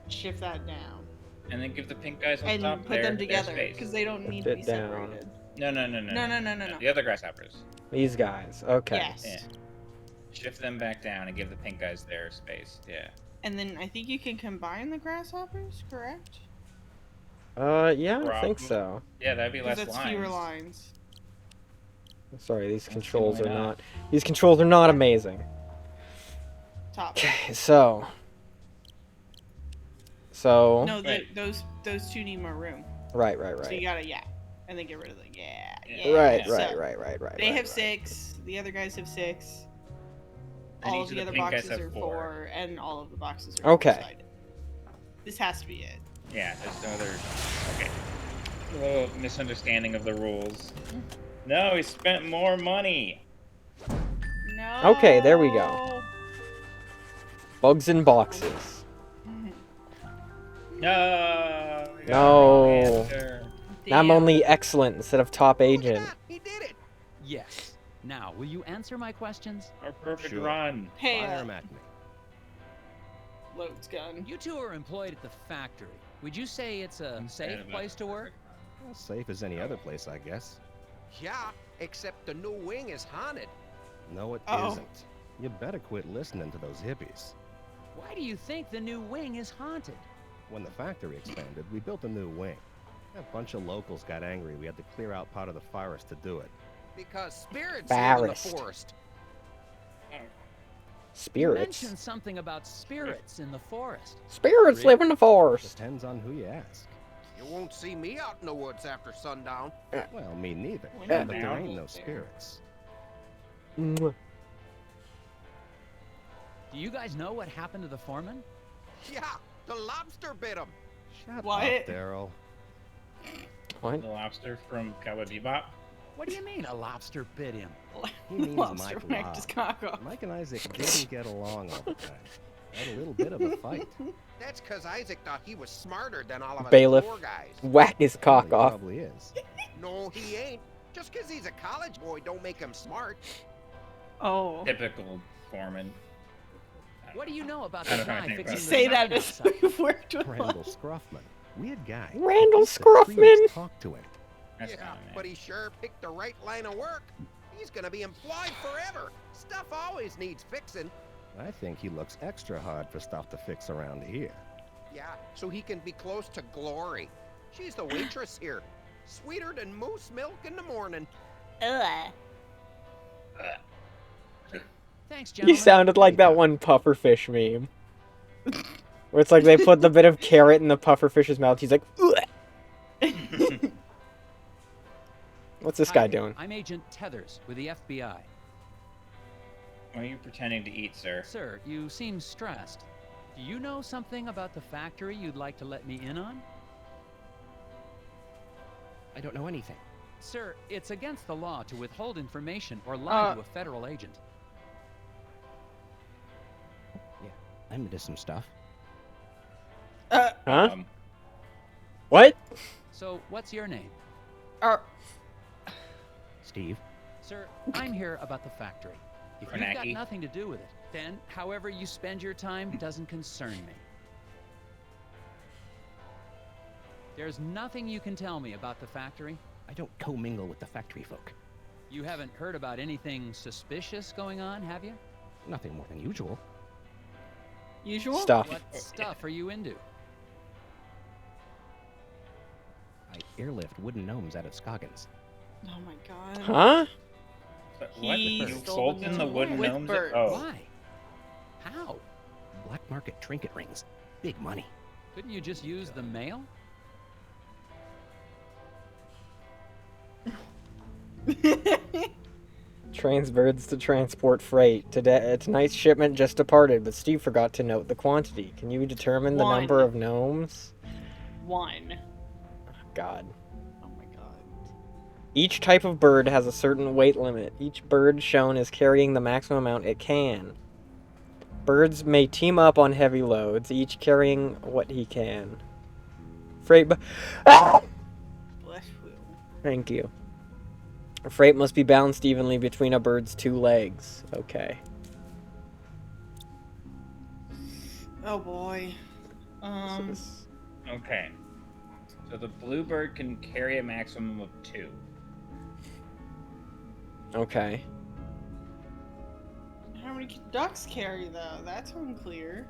Shift that down. And then give the pink guys on And top put their, them their together space. because they don't need Shift to be it down. separated. No. No. The other grasshoppers. These guys. Okay. Yes. Yeah. Shift them back down and give the pink guys their space. Yeah. And then I think you can combine the grasshoppers, correct? Yeah, I think Probably. so. Yeah, that'd be Because less that's lines. fewer lines. Sorry, these That's controls are really not. not. These controls are not amazing. Top. Okay, so. No, Right. those 2 need more room. Right. So you gotta and then get rid of the yeah. Right. So Right. They have right. 6. The other guys have 6. And All each of of the the other pink guys boxes have are 4. 4, and all of the boxes are Okay. 4-sided. This has to be it. Yeah, there's no other. Okay. Oh, misunderstanding of the rules. No, he spent more money. No. Okay, there we go. Bugs in boxes. No. we got No. the wrong answer. I'm Damn. only excellent instead of top agent. He did it! Yes. Now, will you answer my questions? Our perfect Sure. run. Hey, Fire 'em at me. loads gun. You two are employed at the factory. Would you say it's a safe of a- place to work? Well, safe as any other place, I guess. Yeah, Except the new wing is haunted. No, it Uh-oh. isn't. You better quit listening to those hippies. Why do you think the new wing is haunted? When the factory expanded, we built a new wing. A bunch of locals got angry. We had to clear out part of the forest to do it. Because spirits live in the Forest. forest. You Spirits. mentioned something about spirits in the forest. Spirits live in the forest. Depends on who you ask. You won't see me out in the woods after sundown. Well, me neither. We're But not there down ain't no there. spirits. Mwah. Do you guys know what happened to the foreman? Yeah, the lobster bit him. Shut What? up, Daryl. What? The lobster from Cowboy Bebop. What do you mean a lobster bit him? He means Lobster Mike whacked his cock off. Mike and Isaac didn't get along all the time. Had a little bit of a fight. That's because Isaac thought he was smarter than all of us Bailiff. poor guys. Whack his Well, cock he off. probably is. No, he ain't. Just because he's a college boy don't make him smart. Oh. Typical foreman. What do you know about I the don't know guy anything fixing about the Say that sign as outside? we've worked with Randall Scruffman. Weird guy. Randall The Creeds Scruffman. talked to him. That's Yeah, fine, man. but he sure picked the right line of work. He's gonna be employed forever. Stuff always needs fixing. I think he looks extra hard for stuff to fix around here. Yeah, so he can be close to Glory. She's the waitress here. Sweeter than moose milk in the morning. Ugh. Thanks, You gentlemen. sounded like that one pufferfish meme. Where it's like they put the bit of carrot in the pufferfish's mouth. He's like, "Ugh." What's this guy Hi, doing? I'm Agent Tethers with the FBI. What are you pretending to eat, sir? Sir, you seem stressed. Do you know something about the factory you'd like to let me in on? I don't know anything. Sir, it's against the law to withhold information or lie to a federal agent. I'm into some stuff. Huh? Um, What? So, what's your name? Steve. Sir, I'm here about the factory. If you've got Kornacki. nothing to do with it, then however you spend your time doesn't concern me. There's nothing you can tell me about the factory? I don't commingle with the factory folk. You haven't heard about anything suspicious going on, have you? Nothing more than usual. Usual? Stuff. What stuff are you into? I airlift wooden gnomes out of Scoggins. Oh my god. Huh? but what? He You stole sold them in the wooden with gnomes? birds. Oh. Why? How? Black market trinket rings. Big money. Couldn't you just use the mail? Trains birds to transport freight. Tonight's shipment just departed, but Steve forgot to note the quantity. Can you determine the number One. of gnomes? 1. God. Oh my god. Each type of bird has a certain weight limit. Each bird shown is carrying the maximum amount it can. Birds may team up on heavy loads, each carrying what he can. Ah! Bless you. Thank you. Freight must be balanced evenly between a bird's 2 legs. Okay. Oh boy. Okay. So the bluebird can carry a maximum of 2. Okay. How many can ducks carry though? That's unclear.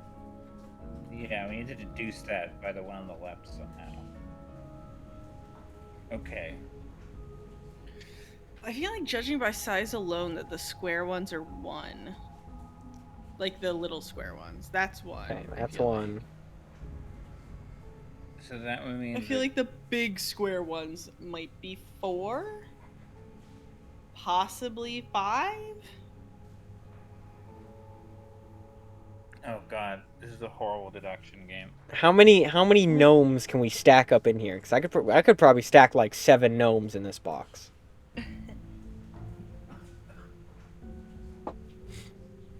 Yeah, we need to deduce that by the one on the left somehow. Okay. I feel like judging by size alone that the square ones are 1. Like the little square ones. That's 1. Okay, I that's feel 1. like. So that would mean I feel like the big square ones might be 4? Possibly 5? Oh god, this is a horrible deduction game. How many gnomes can we stack up in here? Because I could probably stack like 7 gnomes in this box.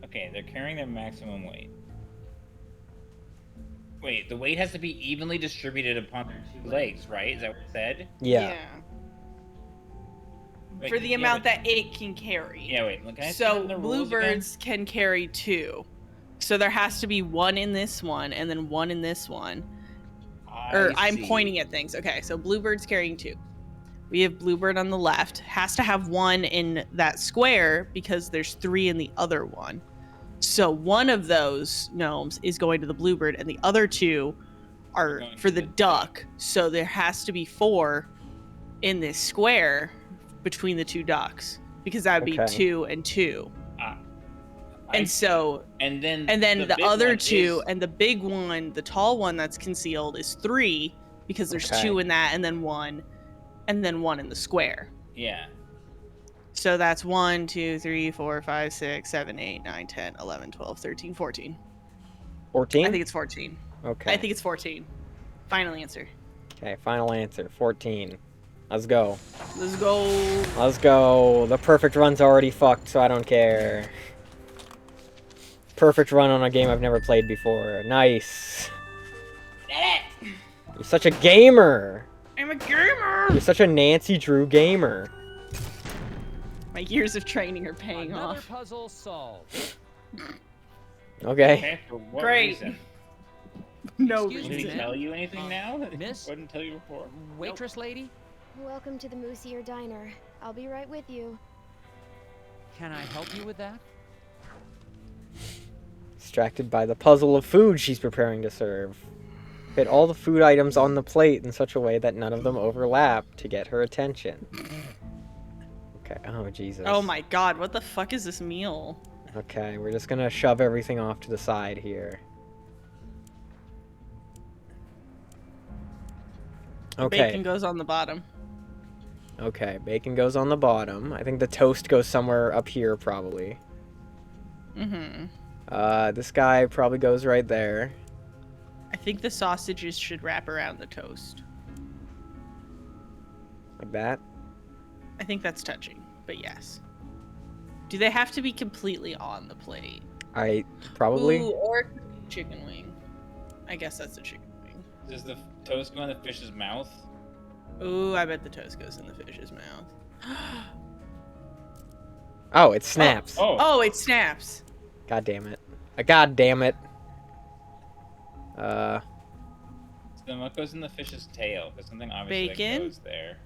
Okay, they're carrying their maximum weight. Wait, the weight has to be evenly distributed upon their 2 legs, right? Is that what it said? Yeah. Wait, For the yeah, amount but- that it can carry. Yeah, wait, can I see So the rules bluebirds can carry 2. So there has to be 1 in this one and then 1 in this one. again? Or I'm see. pointing at things. Okay, so bluebirds carrying 2. We have Bluebird on the left. Has to have one in that square because there's 3 in the other one. So one of those gnomes is going to the Bluebird, and the other 2 are Going for to the the duck. So there has to be 4 in this square between the 2 ducks because that would be Okay. 2 and 2. I And see. so, and then the big other one 2 is- and the big one, the tall one that's concealed, is 3 because there's Okay. 2 in that, and then 1 in the square. yeah. So that's 1, 2, 3, 4, 5, 6, 7, 8, 9, 10, 11, 12, 13, 14. 14? I think it's 14. Okay. I think it's 14. Final answer. Okay, final answer. 14. Let's go. Let's go. Let's go. The perfect run's already fucked, so I don't care. Perfect run on a game I've never played before. Nice. Did it! You're such a gamer. I'm a gamer! You're such a Nancy Drew gamer. My years of training are paying Another off. puzzle solved. Okay. Okay, for what Great. reason? No Excuse Did he me, reason. ma'am? tell you anything now that he Miss? wouldn't tell you before? Waitress lady, Welcome to the Moosier Diner. I'll be right with you. can I help you with that? Distracted by the puzzle of food she's preparing to serve. Fit all the food items on the plate in such a way that none of them overlap to get her attention. Okay, oh Jesus. Oh my god, what the fuck is this meal? Okay, we're just gonna shove everything off to the side here. Okay. Bacon goes on the bottom. Okay, bacon goes on the bottom. I think the toast goes somewhere up here, probably. Mm-hmm. This guy probably goes right there. I think the sausages should wrap around the toast. Like that. I think that's touching, but yes. Do they have to be completely on the plate? Probably. Ooh, or it could be chicken wing. I guess that's a chicken wing. Does the toast go in the fish's mouth? Ooh, I bet the toast goes in the fish's mouth. Oh, it snaps. Oh, it snaps. God damn it. God damn it. So then what goes in the fish's tail? Because something obviously Bacon? that goes there.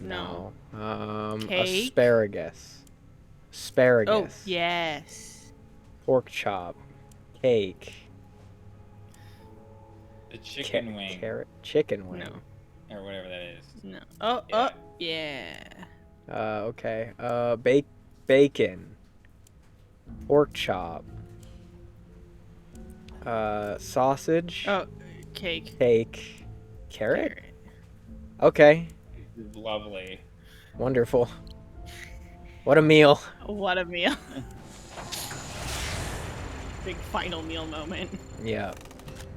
No. Asparagus. Oh, Asparagus. yes. Pork chop. Cake. The chicken wing. Carrot. Chicken wing. No. Or whatever that is. No. Oh, Yeah. yeah. Okay. Bacon. Pork chop. Sausage. Oh, cake. Cake. Carrot? Okay. Lovely. Wonderful. What a meal. What a meal. Big final meal moment. Yeah.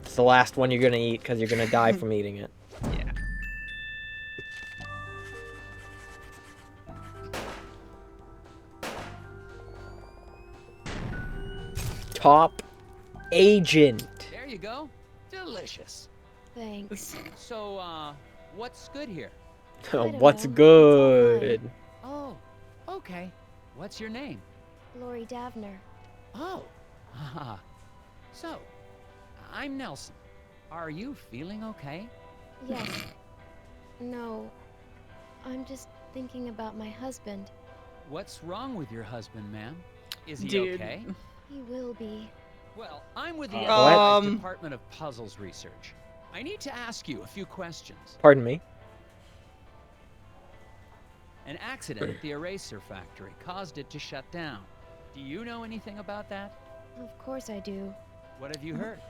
It's the last one you're gonna eat because you're gonna die from eating it. Yeah. Top agent. There you go. Delicious. Thanks. So, what's good here? What's good? Oh, okay. What's your name? Lori Davner. Oh, haha. So, I'm Nelson. Are you feeling okay? Yes. No. I'm just thinking about my husband. What's wrong with your husband, ma'am? Is he Dude. okay? He will be. Well, I'm with the What? Department of Puzzles Research. I need to ask you a few questions. Pardon me. An accident at the eraser factory caused it to shut down. Do you know anything about that? Of course I do. What have you heard?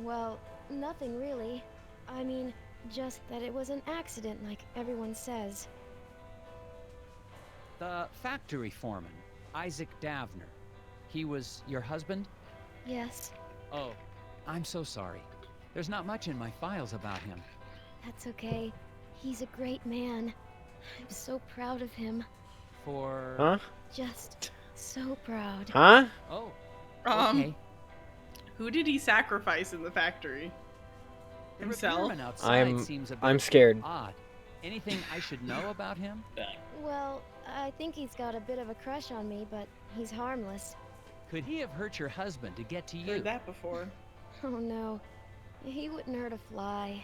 Well, nothing really. I mean, just that it was an accident like everyone says. The factory foreman, Isaac Davner. He was your husband? Yes, Oh, I'm so sorry. There's not much in my files about him. that's okay. He's a great man. I'm so proud of him. For... Huh? Just so proud. Huh? Oh, Um, okay. Who did he sacrifice in the factory? The Himself? repairman outside I'm seems a bit I'm scared. odd. Anything I should know about him? Well, I think he's got a bit of a crush on me, but he's harmless. Could he have hurt your husband to get to you? Heard that before. Oh no, he wouldn't hurt a fly.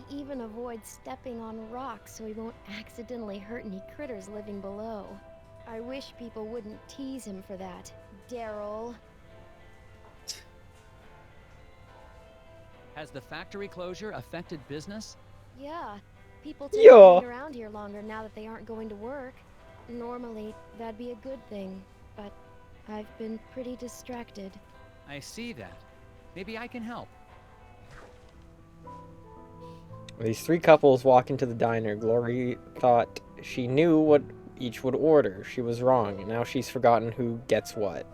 He even avoid stepping on rocks so he won't accidentally hurt any critters living below. I wish people wouldn't tease him for that, Daryl. Has the factory closure affected business? Yeah, people tend to hang around here longer now that they aren't going to work. Normally, that'd be a good thing, but I've been pretty distracted. I see that. Maybe I can help. These three couples walk into the diner. Glory thought she knew what each would order. She was wrong, and now she's forgotten who gets what.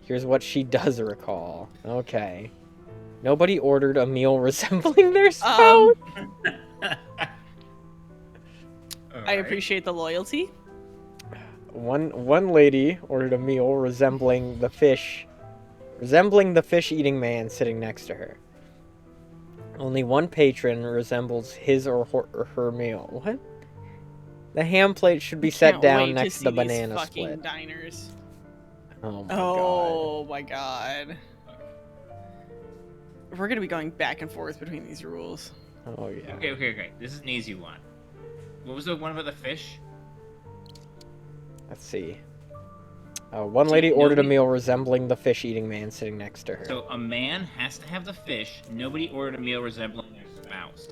Here's what she does recall. Okay. Nobody ordered a meal resembling their spouse. I appreciate the loyalty. One lady ordered a meal resembling the fish-eating man sitting next to her. Only one patron resembles his or her meal. What? The ham plate should be set down next to the banana split. Diners. Oh my god. We're gonna be going back and forth between these rules. Oh yeah. Okay. This is an easy one. What was the one about the fish? Let's see. One lady ordered a meal resembling the fish-eating man sitting next to her. So a man has to have the fish. Nobody ordered a meal resembling their spouse.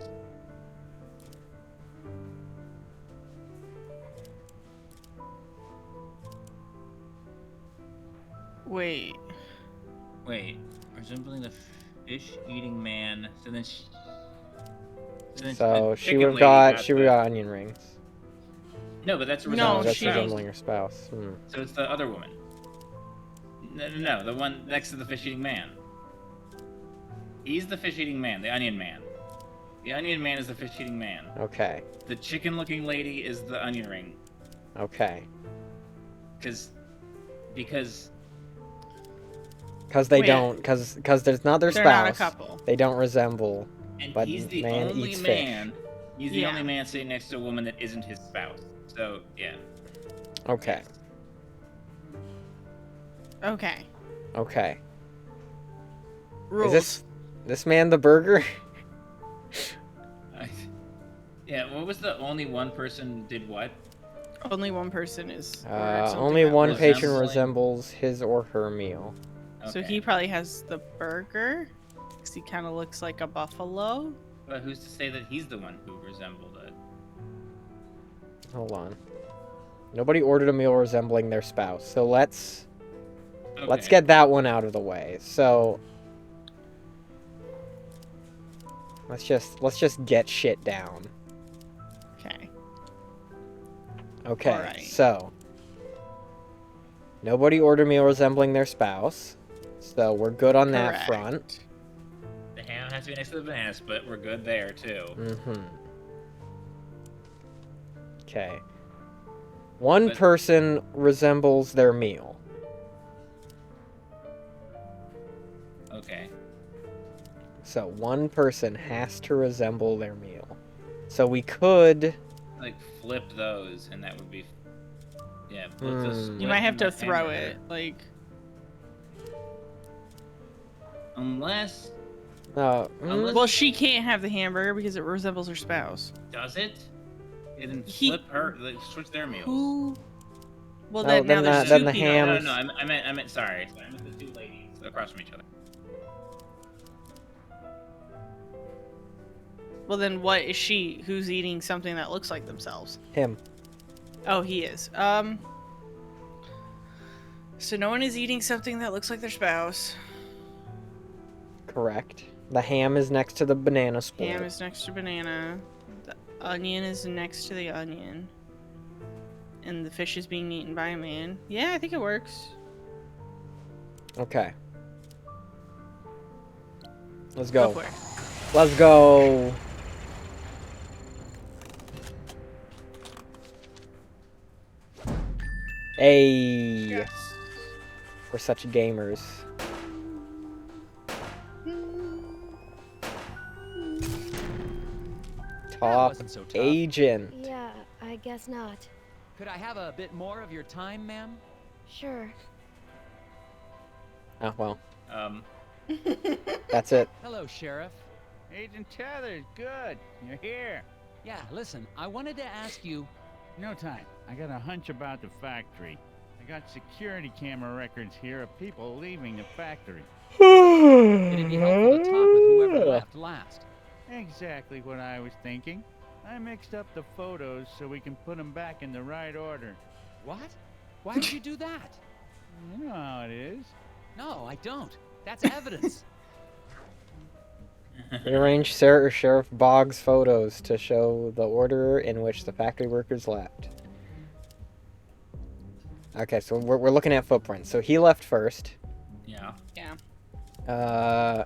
Wait. Resembling the fish-eating man. So she would have got onion rings. No, but that's resembling her spouse. So it's the other woman. No, the one next to the fish-eating man. He's the fish-eating man, the onion man. The onion man is the fish-eating man. Okay. The chicken-looking lady is the onion ring. Okay. Because they don't, because there's not their spouse. Not a couple. They don't resemble. And but he's the man only eats man. fish. He's the only man sitting next to a woman that isn't his spouse. So yeah. Okay. Okay. Is Rules. this man the burger? Yeah. What was the only one person did what? Only one person is. Only one patron resembles his or her meal. Okay. So he probably has the burger, because he kind of looks like a buffalo. But who's to say that he's the one who resembled it? Hold on. Nobody ordered a meal resembling their spouse. So let's get that one out of the way. So let's just get shit down. Okay. Alright. So nobody ordered a meal resembling their spouse. So we're good on that front. The ham has to be next to the banana split. We're good there too. Okay. One person resembles their meal. Okay. So one person has to resemble their meal. So we could Like flip those, and that would be. Yeah. Flip those You might have to throw it, like. Unless. Well, she can't have the hamburger because it resembles her spouse. Does it? And then flip her, like, switch their meals. Who? Well, No, now there's then two the people. ham- No, I meant. Sorry, I meant the two ladies across from each other. Well, then what is she? Who's eating something that looks like themselves? him. Oh, he is. So no one is eating something that looks like their spouse. Correct. The ham is next to the banana split. Ham is next to banana. The onion is next to the onion. And the fish is being eaten by a man. Yeah, I think it works. Okay. Let's go. Go for it. Let's go. Hey. Yes. We're such gamers. Top wasn't so tough. agent. Yeah, I guess not. Could I have a bit more of your time, ma'am? Sure. Oh, well. Um. That's it. Hello, Sheriff. Agent Tethers, good. You're here. Yeah, listen, I wanted to ask you... No time. I got a hunch about the factory. I got security camera records here of people leaving the factory. It'd be helpful to talk with whoever left last. Exactly what I was thinking. I mixed up the photos so we can put them back in the right order. What? Why would you do that? You know how it is. No, I don't. That's evidence. Rearrange Sheriff Boggs' photos to show the order in which the factory workers left. Okay, so we're looking at footprints. So he left first. Yeah. Yeah.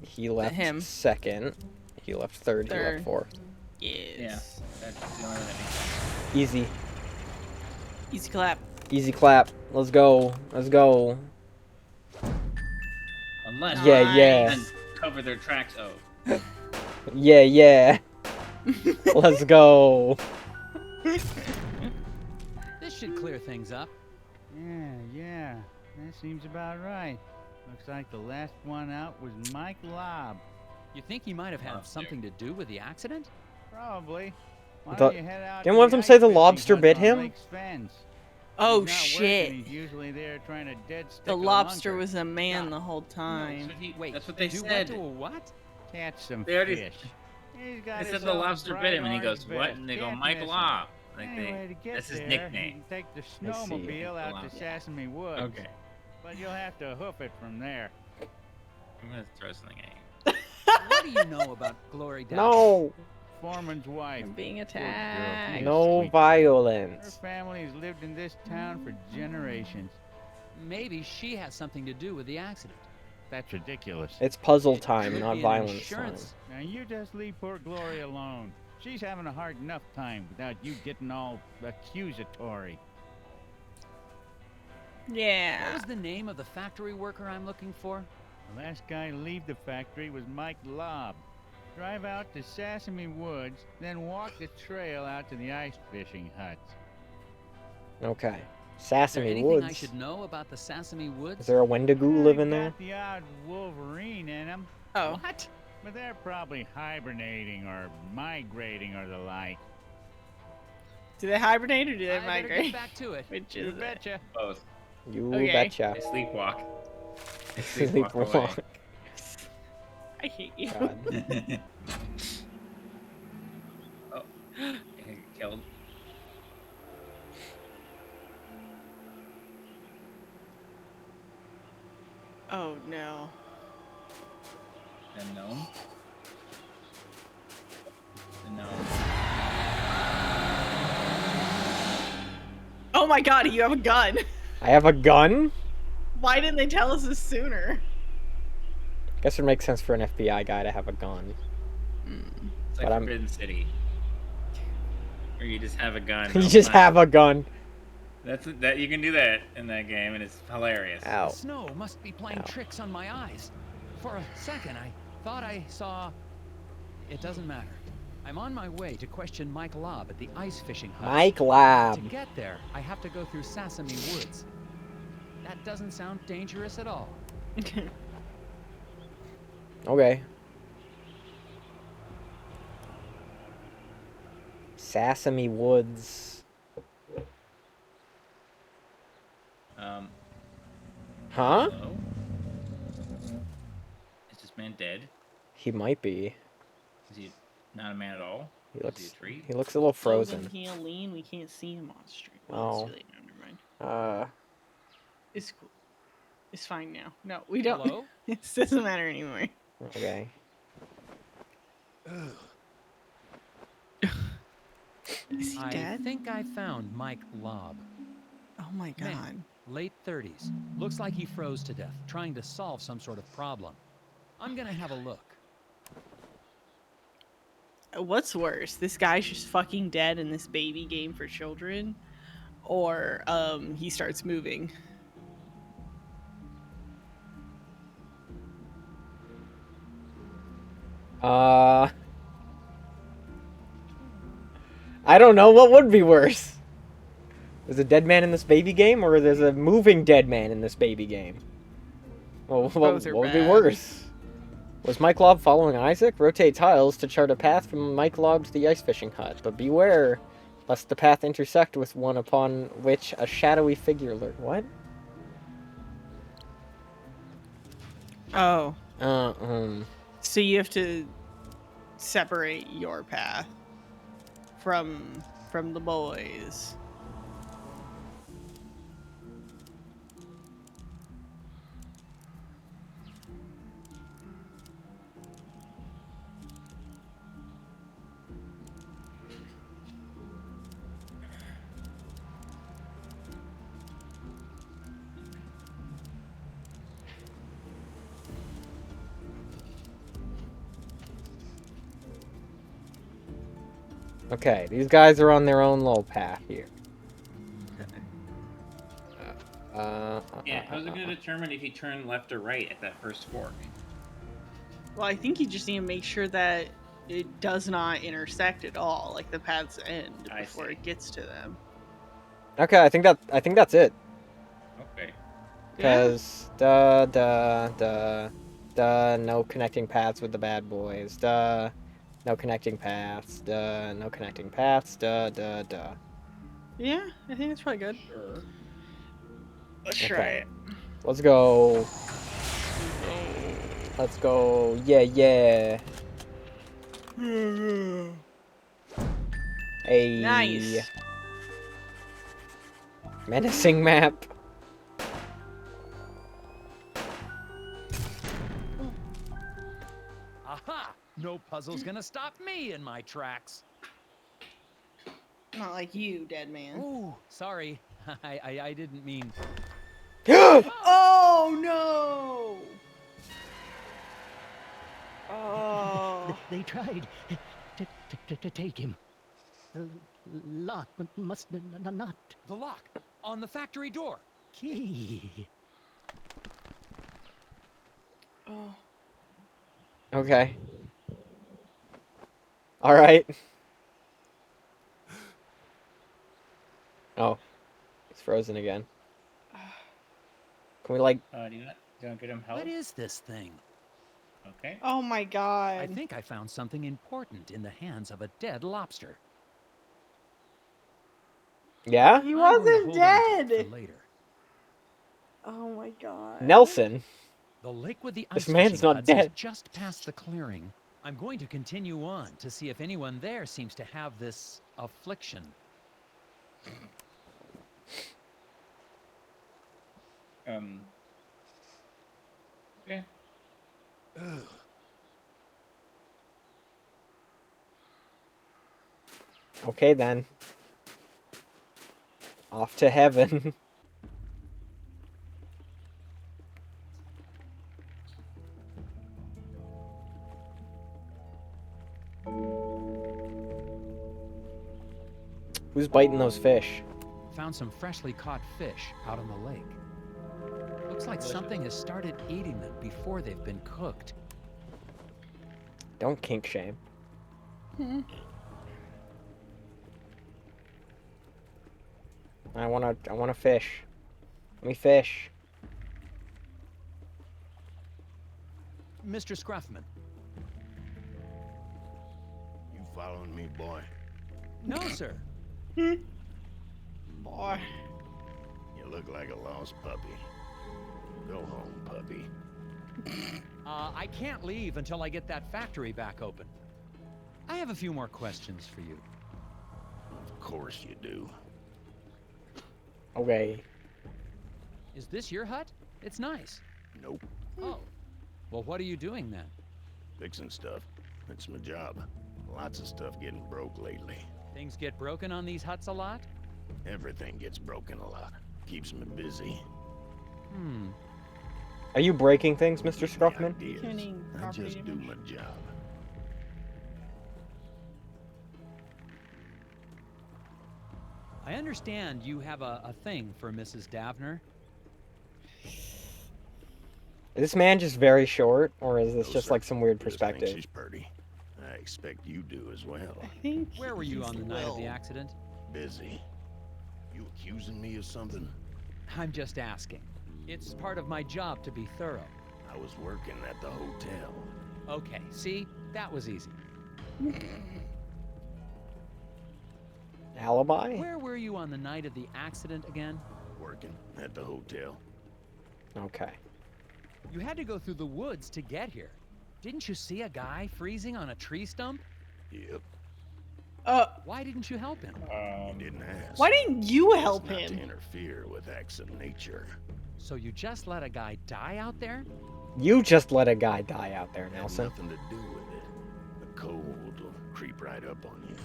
He left him. second. He left third. He left fourth. Yes. Yeah. That's the only one that makes sense. Easy. Easy clap. Easy clap. Let's go. Let's go. Unless Yeah, yeah. and cover their tracks. Oh. Yeah, yeah. Let's go. This should clear things up. Yeah. That seems about right. Looks like the last one out was Mike Lobb. You think he might have had something to do with the accident? Probably. Why The- don't you head out Didn't to one of the them say ice the fishing lobster hut bit on him? Lake Svens? Oh He's not shit. working, he's usually there trying to dead stick The a lobster lunker. was a man the whole time. Wait, that's what they do said. What to a what? Catch some They already- fish. He's got They said his the own lobster bright bit him, and he orange goes, "What?" vest. And they go, Can't "Mike miss him. Lobb." Like Anyway, to get that's his there, nickname. you can take the see. snowmobile out Lobb. to Sesame Woods. Okay. But you'll have to hoof it from there. I'm gonna throw something at you. What do you know about Glory Down? No. Foreman's wife. I'm being Poor girl, attacked. she's No sweet. Her violence. family's lived in this town for generations. Maybe she has something to do with the accident. That's ridiculous. It's puzzle It time, could not be an violence time. insurance. Now you just leave poor Glory alone. She's having a hard enough time without you getting all accusatory. What Yeah. was the name of the factory worker I'm looking for? The last guy to leave the factory was Mike Lobb. Drive out to Sesame Woods, then walk the trail out to the ice fishing huts. Okay. Is there Sesame anything Woods. I should know about the Sesame Woods? Is there a Wendigo living there? Got the odd Wolverine in them, Oh. What? but they're probably hibernating or migrating or the like. Do they hibernate or do they I better get migrate? back to it. Which You is it? betcha. Both. You Okay. betcha. They sleepwalk. They sleepwalk away. Sleepwalk. I hate you. God. Oh, I get killed. Oh no. The gnome. The gnome. Oh my god, you have a gun. I have a gun? Why didn't they tell us this sooner? Guess it makes sense for an FBI guy to have a gun. It's like But I'm- Forbidden City. Or you just have a gun. You just have a gun. That you can do that in that game, and it's hilarious. Ow. The snow must be playing Ow. tricks on my eyes. For a second, I thought I saw... It doesn't matter. I'm on my way to question Mike Lobb at the ice fishing hut. Mike Lab. To get there, I have to go through Sesame Woods. That doesn't sound dangerous at all. Okay. Sesame Woods. Huh? Hello? Is this man dead? He might be. Is he not a man at all? He Is looks. he a tree? He looks a little frozen. Frozen heel lean, we can't see him on stream. Oh. It's too late now, never mind. It's cool. It's fine now. No, we don't. Hello? It doesn't matter anymore. Okay. Is he I dead? think I found Mike Lobb. Oh my god. Man, late 30s. Looks like he froze to death, trying to solve some sort of problem. I'm gonna have a look. What's worse, this guy's just fucking dead in this baby game for children, or he starts moving. I don't know what would be worse. There's a dead man in this baby game, or there's a moving dead man in this baby game. Well, what Both are would be bad. worse? Was Mike Lob following Isaac? Rotate tiles to chart a path from Mike Lob to the ice fishing hut, but beware lest the path intersect with one upon which a shadowy figure lurks. What? Oh. Uh. So you have to separate your path from the boys. Okay, these guys are on their own little path here. Yeah, how's it going to determine if you turn left or right at that first fork? Well, I think you just need to make sure that it does not intersect at all, like the paths end before it gets to them. Okay, I think that's it. Okay. Because no connecting paths with the bad boys. No connecting paths. No connecting paths. Yeah, I think that's probably good. Sure. Let's try it. Let's go. Let's go. Yeah. Hey. Nice. Menacing map. Aha! No puzzle's gonna stop me in my tracks. Not like you, dead man. Ooh, sorry. I didn't mean. Oh no! Oh. They tried to take him. The lock must not. The lock on the factory door. Key. Oh. Okay. All right. Oh, it's frozen again. Can we like? Do you not get him help? What is this thing? Okay. Oh my god. I think I found something important in the hands of a dead lobster. Yeah? He I'm going to wasn't hold on to it dead. for later. Oh my god. Nelson. The lake with the This ice man's fishing not huts is dead. just past the clearing. I'm going to continue on to see if anyone there seems to have this affliction. Okay. Okay then. Off to heaven. Who's biting those fish? Found some freshly caught fish out on the lake. Looks like something has started eating them before they've been cooked. Don't kink shame. I wanna fish. Let me fish. Mr. Scruffman. You following me, boy? No, sir. Boy. You look like a lost puppy. Go home, puppy. I can't leave until I get that factory back open. I have a few more questions for you. Of course you do. Okay. Is this your hut? It's nice. Nope. Oh. Well, what are you doing then? Fixing stuff. It's my job. Lots of stuff getting broke lately. Things get broken on these huts a lot? Everything gets broken a lot. Keeps me busy. Are you breaking things, Mr. Scruffman? I just do my job. I understand you have a thing for Mrs. Davner. Is this man just very short, or is this No, just sir. like some weird Just think perspective? she's pretty. I expect you do as well. I think. Where were you he's on the night of the Will. accident? Busy. You accusing me of something? I'm just asking. It's part of my job to be thorough. I was working at the hotel. Okay, see? That was easy. Alibi? Where were you on the night of the accident again? Working at the hotel. Okay. You had to go through the woods to get here. Didn't you see a guy freezing on a tree stump? Yep. Why didn't you help him? You didn't ask. Why didn't you It's help not him? to interfere with acts of nature. So you just let a guy die out there? You just let a guy die out there, Had Nelson. nothing to do with it. The cold will creep right up on you.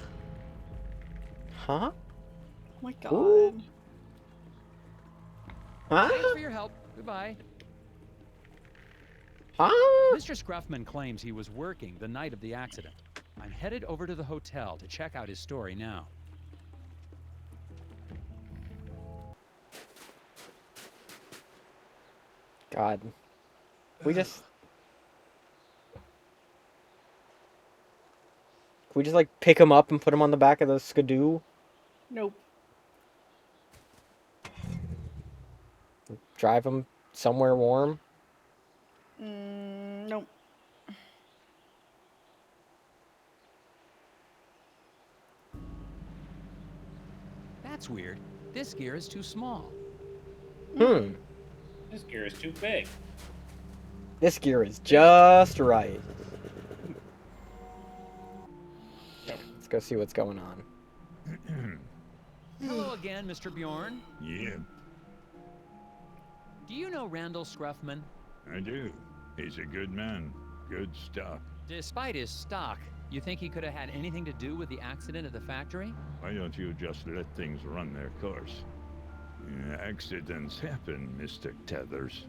Huh? Oh my god. Ooh. Huh? Thanks for your help. Goodbye. Huh? Mr. Scruffman claims he was working the night of the accident. I'm headed over to the hotel to check out his story now. God. We just... Can we just, like, pick him up and put him on the back of the skidoo? Nope. Drive him somewhere warm? Nope. That's weird. This gear is too small. Hmm. This gear is too big. This gear is just right. Let's go see what's going on. Hello again, Mr. Bjorn. Yeah, Do you know Randall Scruffman? I do. He's a good man. Good stuff. Despite his stock, you think he could have had anything to do with the accident at the factory? Why don't you just let things run their course? Accidents happen, Mr. Tethers.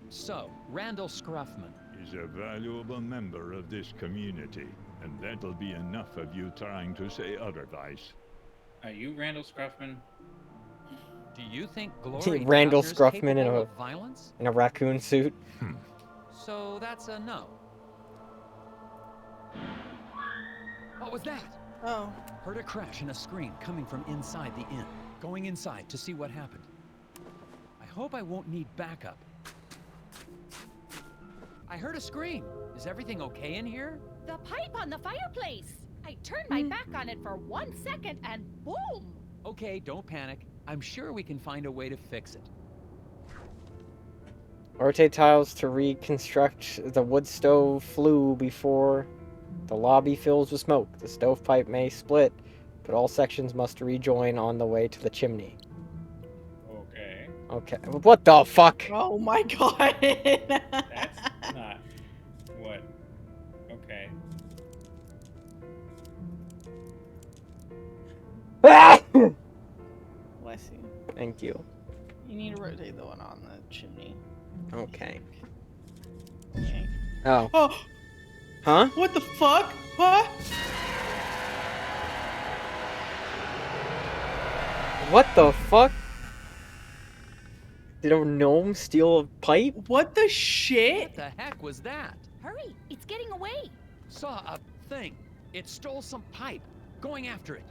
So, Randall Scruffman. He's a valuable member of this community, and that'll be enough of you trying to say otherwise. Are you Randall Scruffman? Do you think Glory Randall Downer's Scruffman capable of violence? in a raccoon suit. So that's a no. What was that? Oh. Heard a crash and a scream coming from inside the inn. Going inside to see what happened. I hope I won't need backup. I heard a scream. Is everything okay in here? The pipe on the fireplace. I turned my back on it for 1 second and boom! Okay, don't panic. I'm sure we can find a way to fix it. Rotate tiles to reconstruct the wood stove flue before the lobby fills with smoke. The stovepipe may split, but all sections must rejoin on the way to the chimney. Okay. Okay. What the fuck? Oh my god. That's not what. Okay. Bless you. Thank you. You need to rotate the one on the chimney. Okay. Okay. Oh. Oh! Huh? What the fuck? What? What the fuck? Did a gnome steal a pipe? What the shit? What the heck was that? Hurry, it's getting away. Saw a thing. It stole some pipe. Going after it.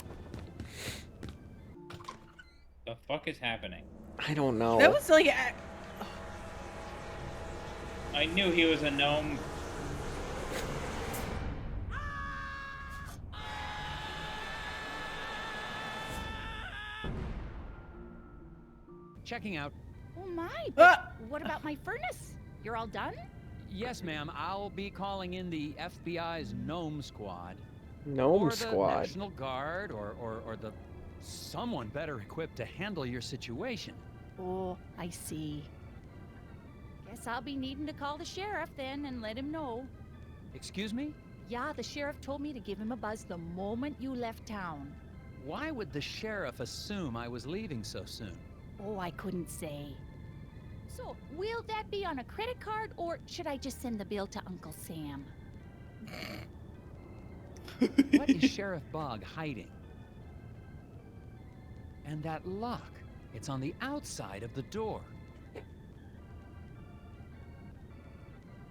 The fuck is happening? I don't know. That was like. I knew he was a gnome. Checking out. Oh my, but what about my furnace? You're all done? Yes, ma'am. I'll be calling in the FBI's Gnome Squad. Gnome or the Squad. National Guard, or the someone better equipped to handle your situation. Oh, I see. Guess I'll be needing to call the sheriff then and let him know. Excuse me? Yeah, the sheriff told me to give him a buzz the moment you left town. Why would the sheriff assume I was leaving so soon? Oh, I couldn't say. So, will that be on a credit card, or should I just send the bill to Uncle Sam? What is Sheriff Bog hiding? And that lock. It's on the outside of the door.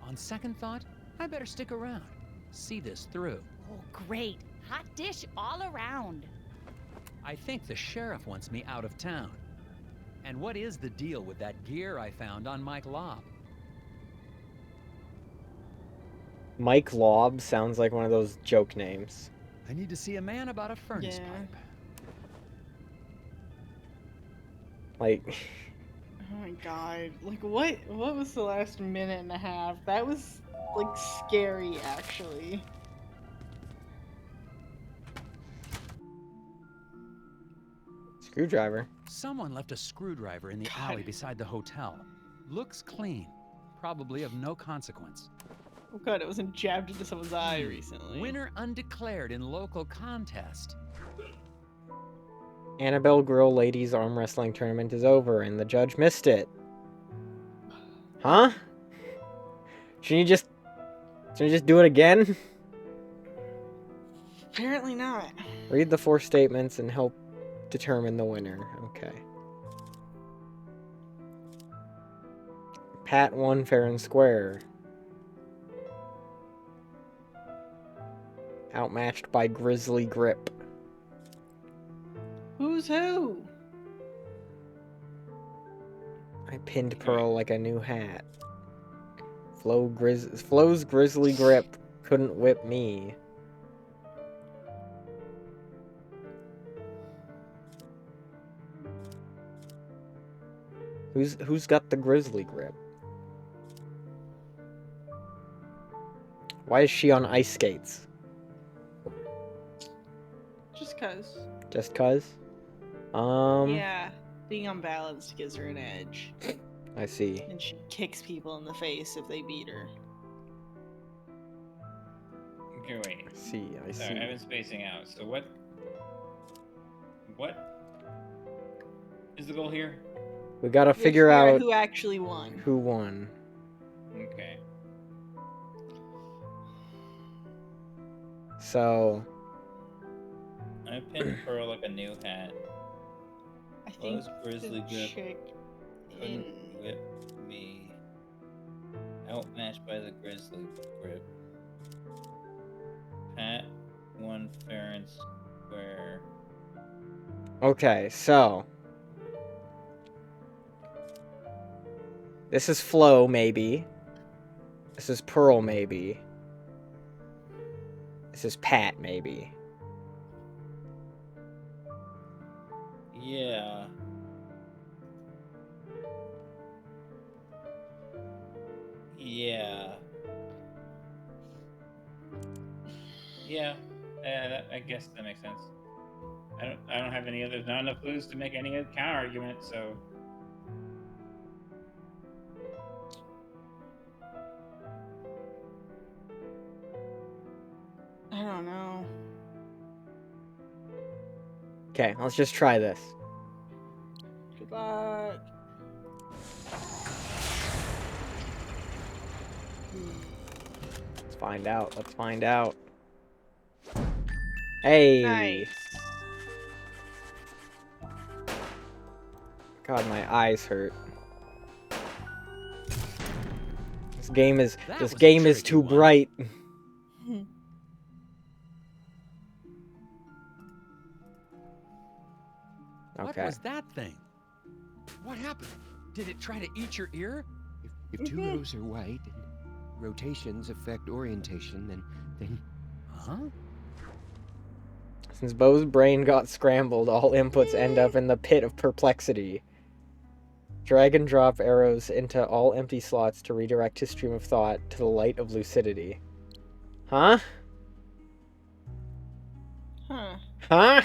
On second thought, I better stick around. See this through. Oh, great. Hot dish all around. I think the sheriff wants me out of town. And what is the deal with that gear I found on Mike Lobb? Mike Lobb sounds like one of those joke names. I need to see a man about a furnace pipe. Like, oh my god. Like, what was the last minute and a half? That was, like, scary, actually. screwdriver. Someone left a screwdriver in the alley beside the hotel. Looks clean. Probably of no consequence. Oh god, it wasn't jabbed into someone's eye recently. Winner undeclared in local contest. Annabelle Grill Ladies Arm Wrestling Tournament is over, and the judge missed it. Huh? Shouldn't you just do it again? Apparently not. Read the 4 statements and help determine the winner. Okay. Pat won fair and square. Outmatched by Grizzly Grip. Who's who? I pinned Pearl like a new hat. Flo's Grizzly Grip couldn't whip me. Who's got the Grizzly Grip? Why is she on ice skates? Just cuz. Just cuz? Yeah, being unbalanced gives her an edge. I see. And she kicks people in the face if they beat her. Okay, wait. I see. Sorry, I've been spacing out. So what is the goal here? We gotta figure out who actually won. Who won. Okay. So I pinned Pearl like a new hat. I think Grizzly the Grip chick couldn't whip me. Outmatched by the Grizzly Grip. Pat won fair and square. okay, so this is Flo, maybe. This is Pearl, maybe. This is Pat, maybe. Yeah. Yeah. Yeah. I guess that makes sense. I don't have any other. Not enough clues to make any other counter argument. So. I don't know. Okay, let's just try this. Good luck. Let's find out. Let's find out. Hey. Nice. God, my eyes hurt. This game is too bright. What was that thing? What happened? Did it try to eat your ear? If 2 rows are white and rotations affect orientation, then... Huh? Since Bo's brain got scrambled, all inputs end up in the pit of perplexity. Drag and drop arrows into all empty slots to redirect his stream of thought to the light of lucidity. Huh? Huh. Huh?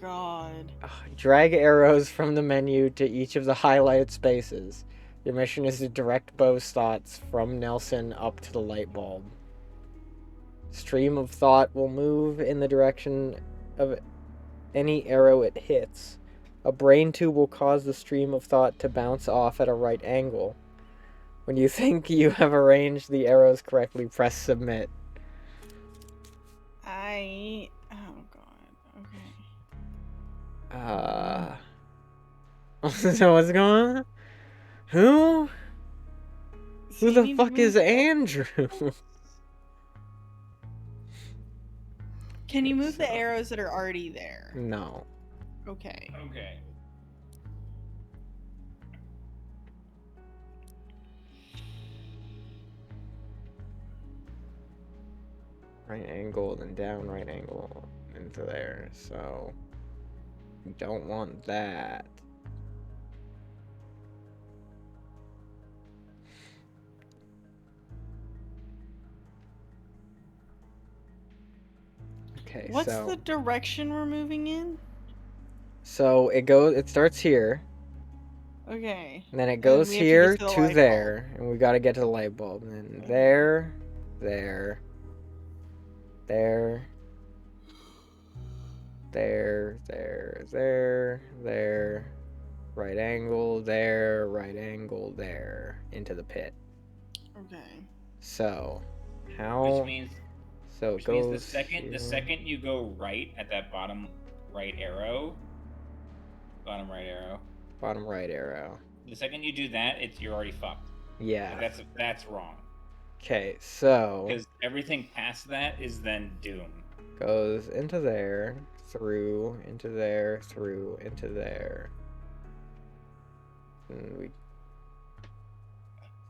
God. Drag arrows from the menu to each of the highlighted spaces. Your mission is to direct Bo's thoughts from Nelson up to the light bulb. Stream of thought will move in the direction of any arrow it hits. A brain tube will cause the stream of thought to bounce off at a right angle. When you think you have arranged the arrows correctly, press submit. Oh god. Okay. So what's going on? Who? Who the need to fuck move is the- Andrew? Can you move the arrows that are already there? No. Okay. Okay. right angle, then down right angle into there. So we don't want that. Okay, What's so the direction we're moving in? it starts here, Okay. and then it And goes we have to get here to the to light there, and we got to get to the light bulb, and then there, there, there, there, there, right angle, there, into the pit. Okay. So, how? Which means So it goes the second you go right at that bottom right arrow, bottom right arrow. Bottom right arrow. The second you do that, you're already fucked. Yeah. Like, that's wrong. Okay, so Because everything past that is then doom. Goes into there, through, into there, through, into there. And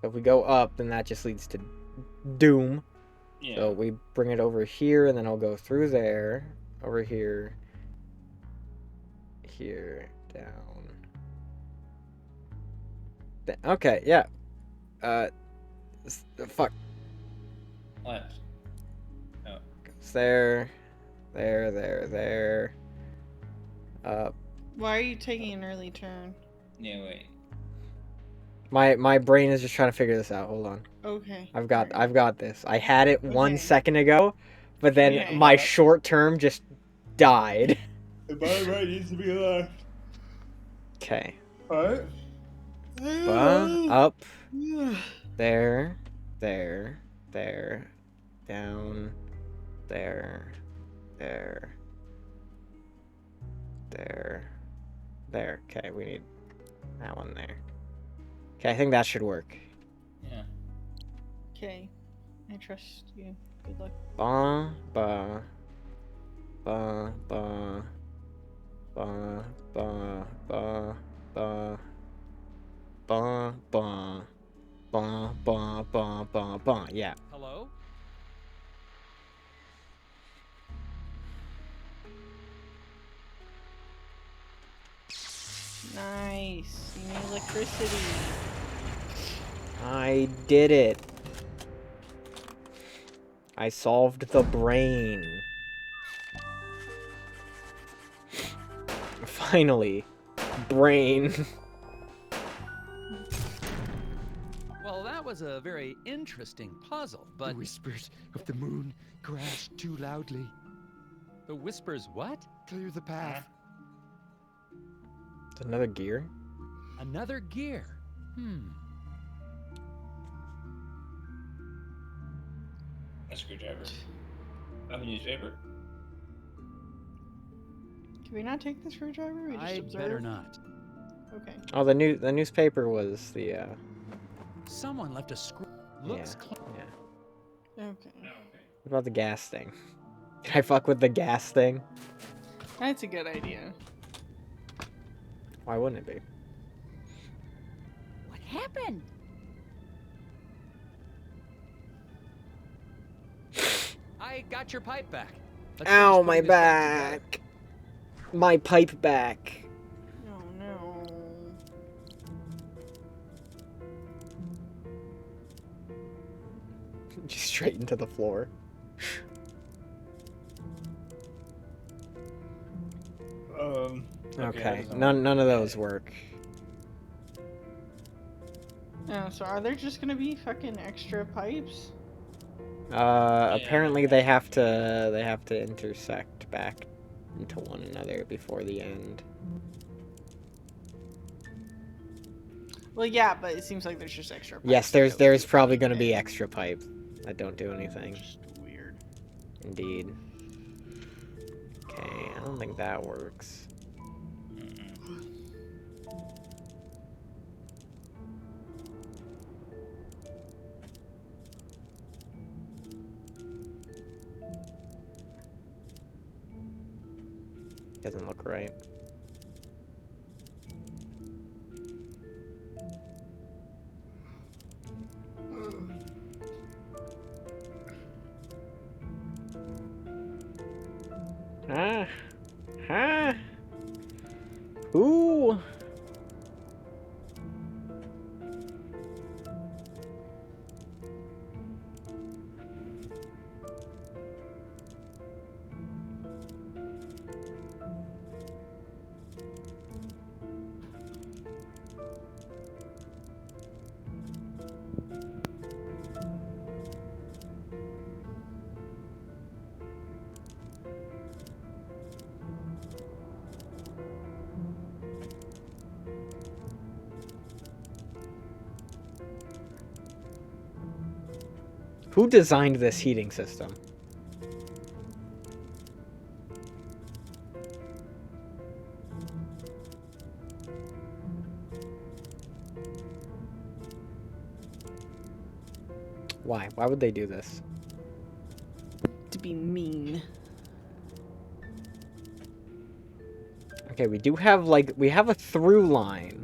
so if we go up, then that just leads to doom. Yeah. So we bring it over here, and then I'll go through there, over here, here, down. Okay, yeah. Fuck. Left. Oh. Goes there, there. Up. Why are you taking an early turn? Yeah, wait. My brain is just trying to figure this out. Hold on. Okay. I've got this. I had it 1 second ago, but then my short term just died. The bottom right needs to be left. Okay. Alright. Up. There. Down. There. Okay, we need that one there. Okay, I think that should work. Yeah. Okay. I trust you. Good luck. Ba. Yeah. Hello? Nice. You need electricity. I did it. I solved the brain. Finally. Brain. Well, that was a very interesting puzzle, but... The whispers of the moon crash too loudly. The whispers what? Clear the path. It's another gear? Another gear. A screwdriver. A newspaper. Can we not take the screwdriver? We just I'd observe? better not. Okay. Oh, the newspaper was the Someone left a screw. Looks yeah. Okay. What about the gas thing? Can I fuck with the gas thing? That's a good idea. Why wouldn't it be? What happened? I got your pipe back. Let's Ow, finish my putting this back back. My pipe back. Oh no. Just straight into the floor. Okay. None of those work. Oh, so are there just gonna be fucking extra pipes? Apparently they have to intersect back into one another before the end. Well, yeah, but it seems like there's just extra pipes. Yes, there's probably going to be extra pipes that don't do anything. Just weird. Indeed. Okay, I don't think that works. Doesn't look right. Huh? Huh? Who? Who designed this heating system? Why? Why would they do this? To be mean. Okay, we do have, like, we have a through line.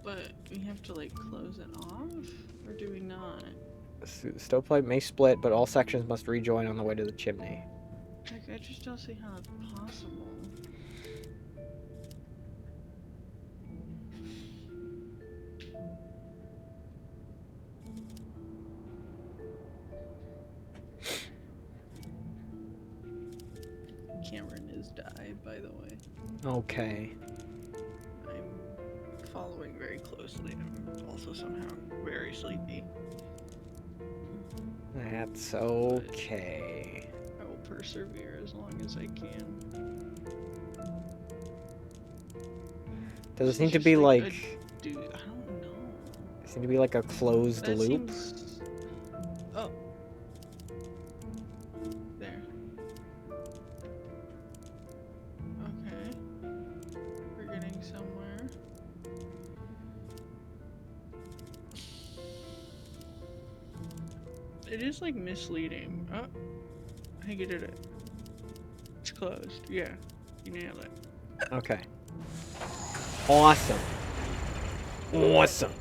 But we have to, like, close it off? Or do we not? Stovepipe may split, but all sections must rejoin on the way to the chimney. Like, I just don't see how that's possible. Cameron is died, by the way. Okay. I'm following very closely. I'm also somehow very sleepy. That's okay. I will persevere as long as I can. Does it This seem is to just be like like... Dude, I don't know. Seem to be like a closed That loop? seems... Oh. There. Okay. We're getting somewhere. It is like misleading. Oh. I think you did it. It's closed. Yeah. You nailed it. Okay. Awesome. Awesome.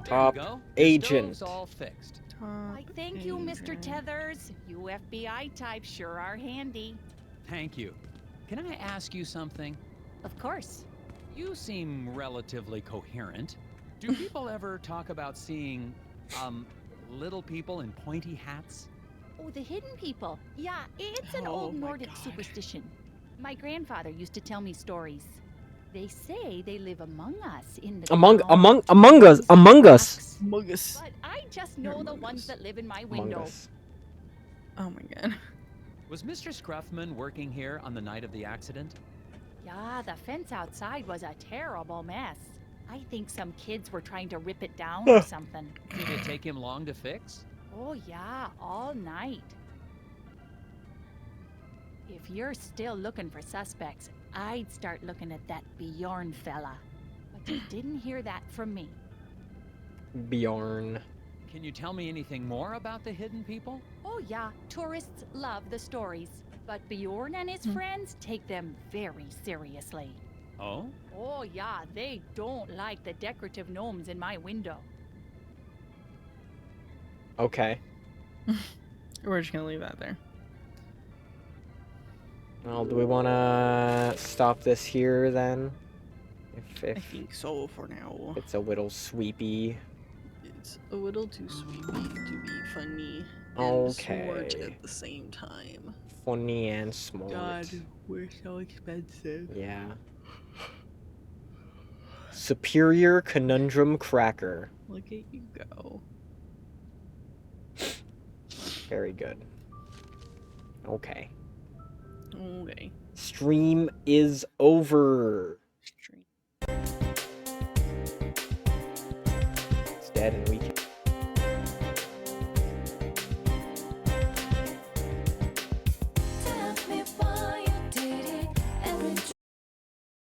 Top There you go. Your agent. stove's all fixed. Why, thank you, Mr. Tethers. You FBI types sure are handy. Thank you. Can I ask you something? Of course. You seem relatively coherent. Do people ever talk about seeing, little people in pointy hats? Oh, the hidden people. Yeah, it's an Oh old my Nordic God. superstition. My grandfather used to tell me stories. They say they live among us in the Among ground, us, trees, among us. rocks. Muggus. But I just know the ones that live in my Among window. us. Oh my god. Was Mr. Scruffman working here on the night of the accident? Yeah, the fence outside was a terrible mess. I think some kids were trying to rip it down or something. Did it take him long to fix? Oh yeah, all night. If you're still looking for suspects, I'd start looking at that Bjorn fella. But you didn't hear that from me. Bjorn. Can you tell me anything more about the hidden people? Oh yeah, tourists love the stories. But Bjorn and his friends take them very seriously. Oh? Oh yeah, they don't like the decorative gnomes in my window. Okay. We're just gonna leave that there. Well, do we want to stop this here then? I If think so for now. it's a little sweepy. It's a little too sweepy to be funny and smart Okay. at the same time. Funny and smart. God, we're so expensive. Yeah. Superior Conundrum Cracker. Look at you go. Very good. Okay. Okay. Stream is over. It's dead and we can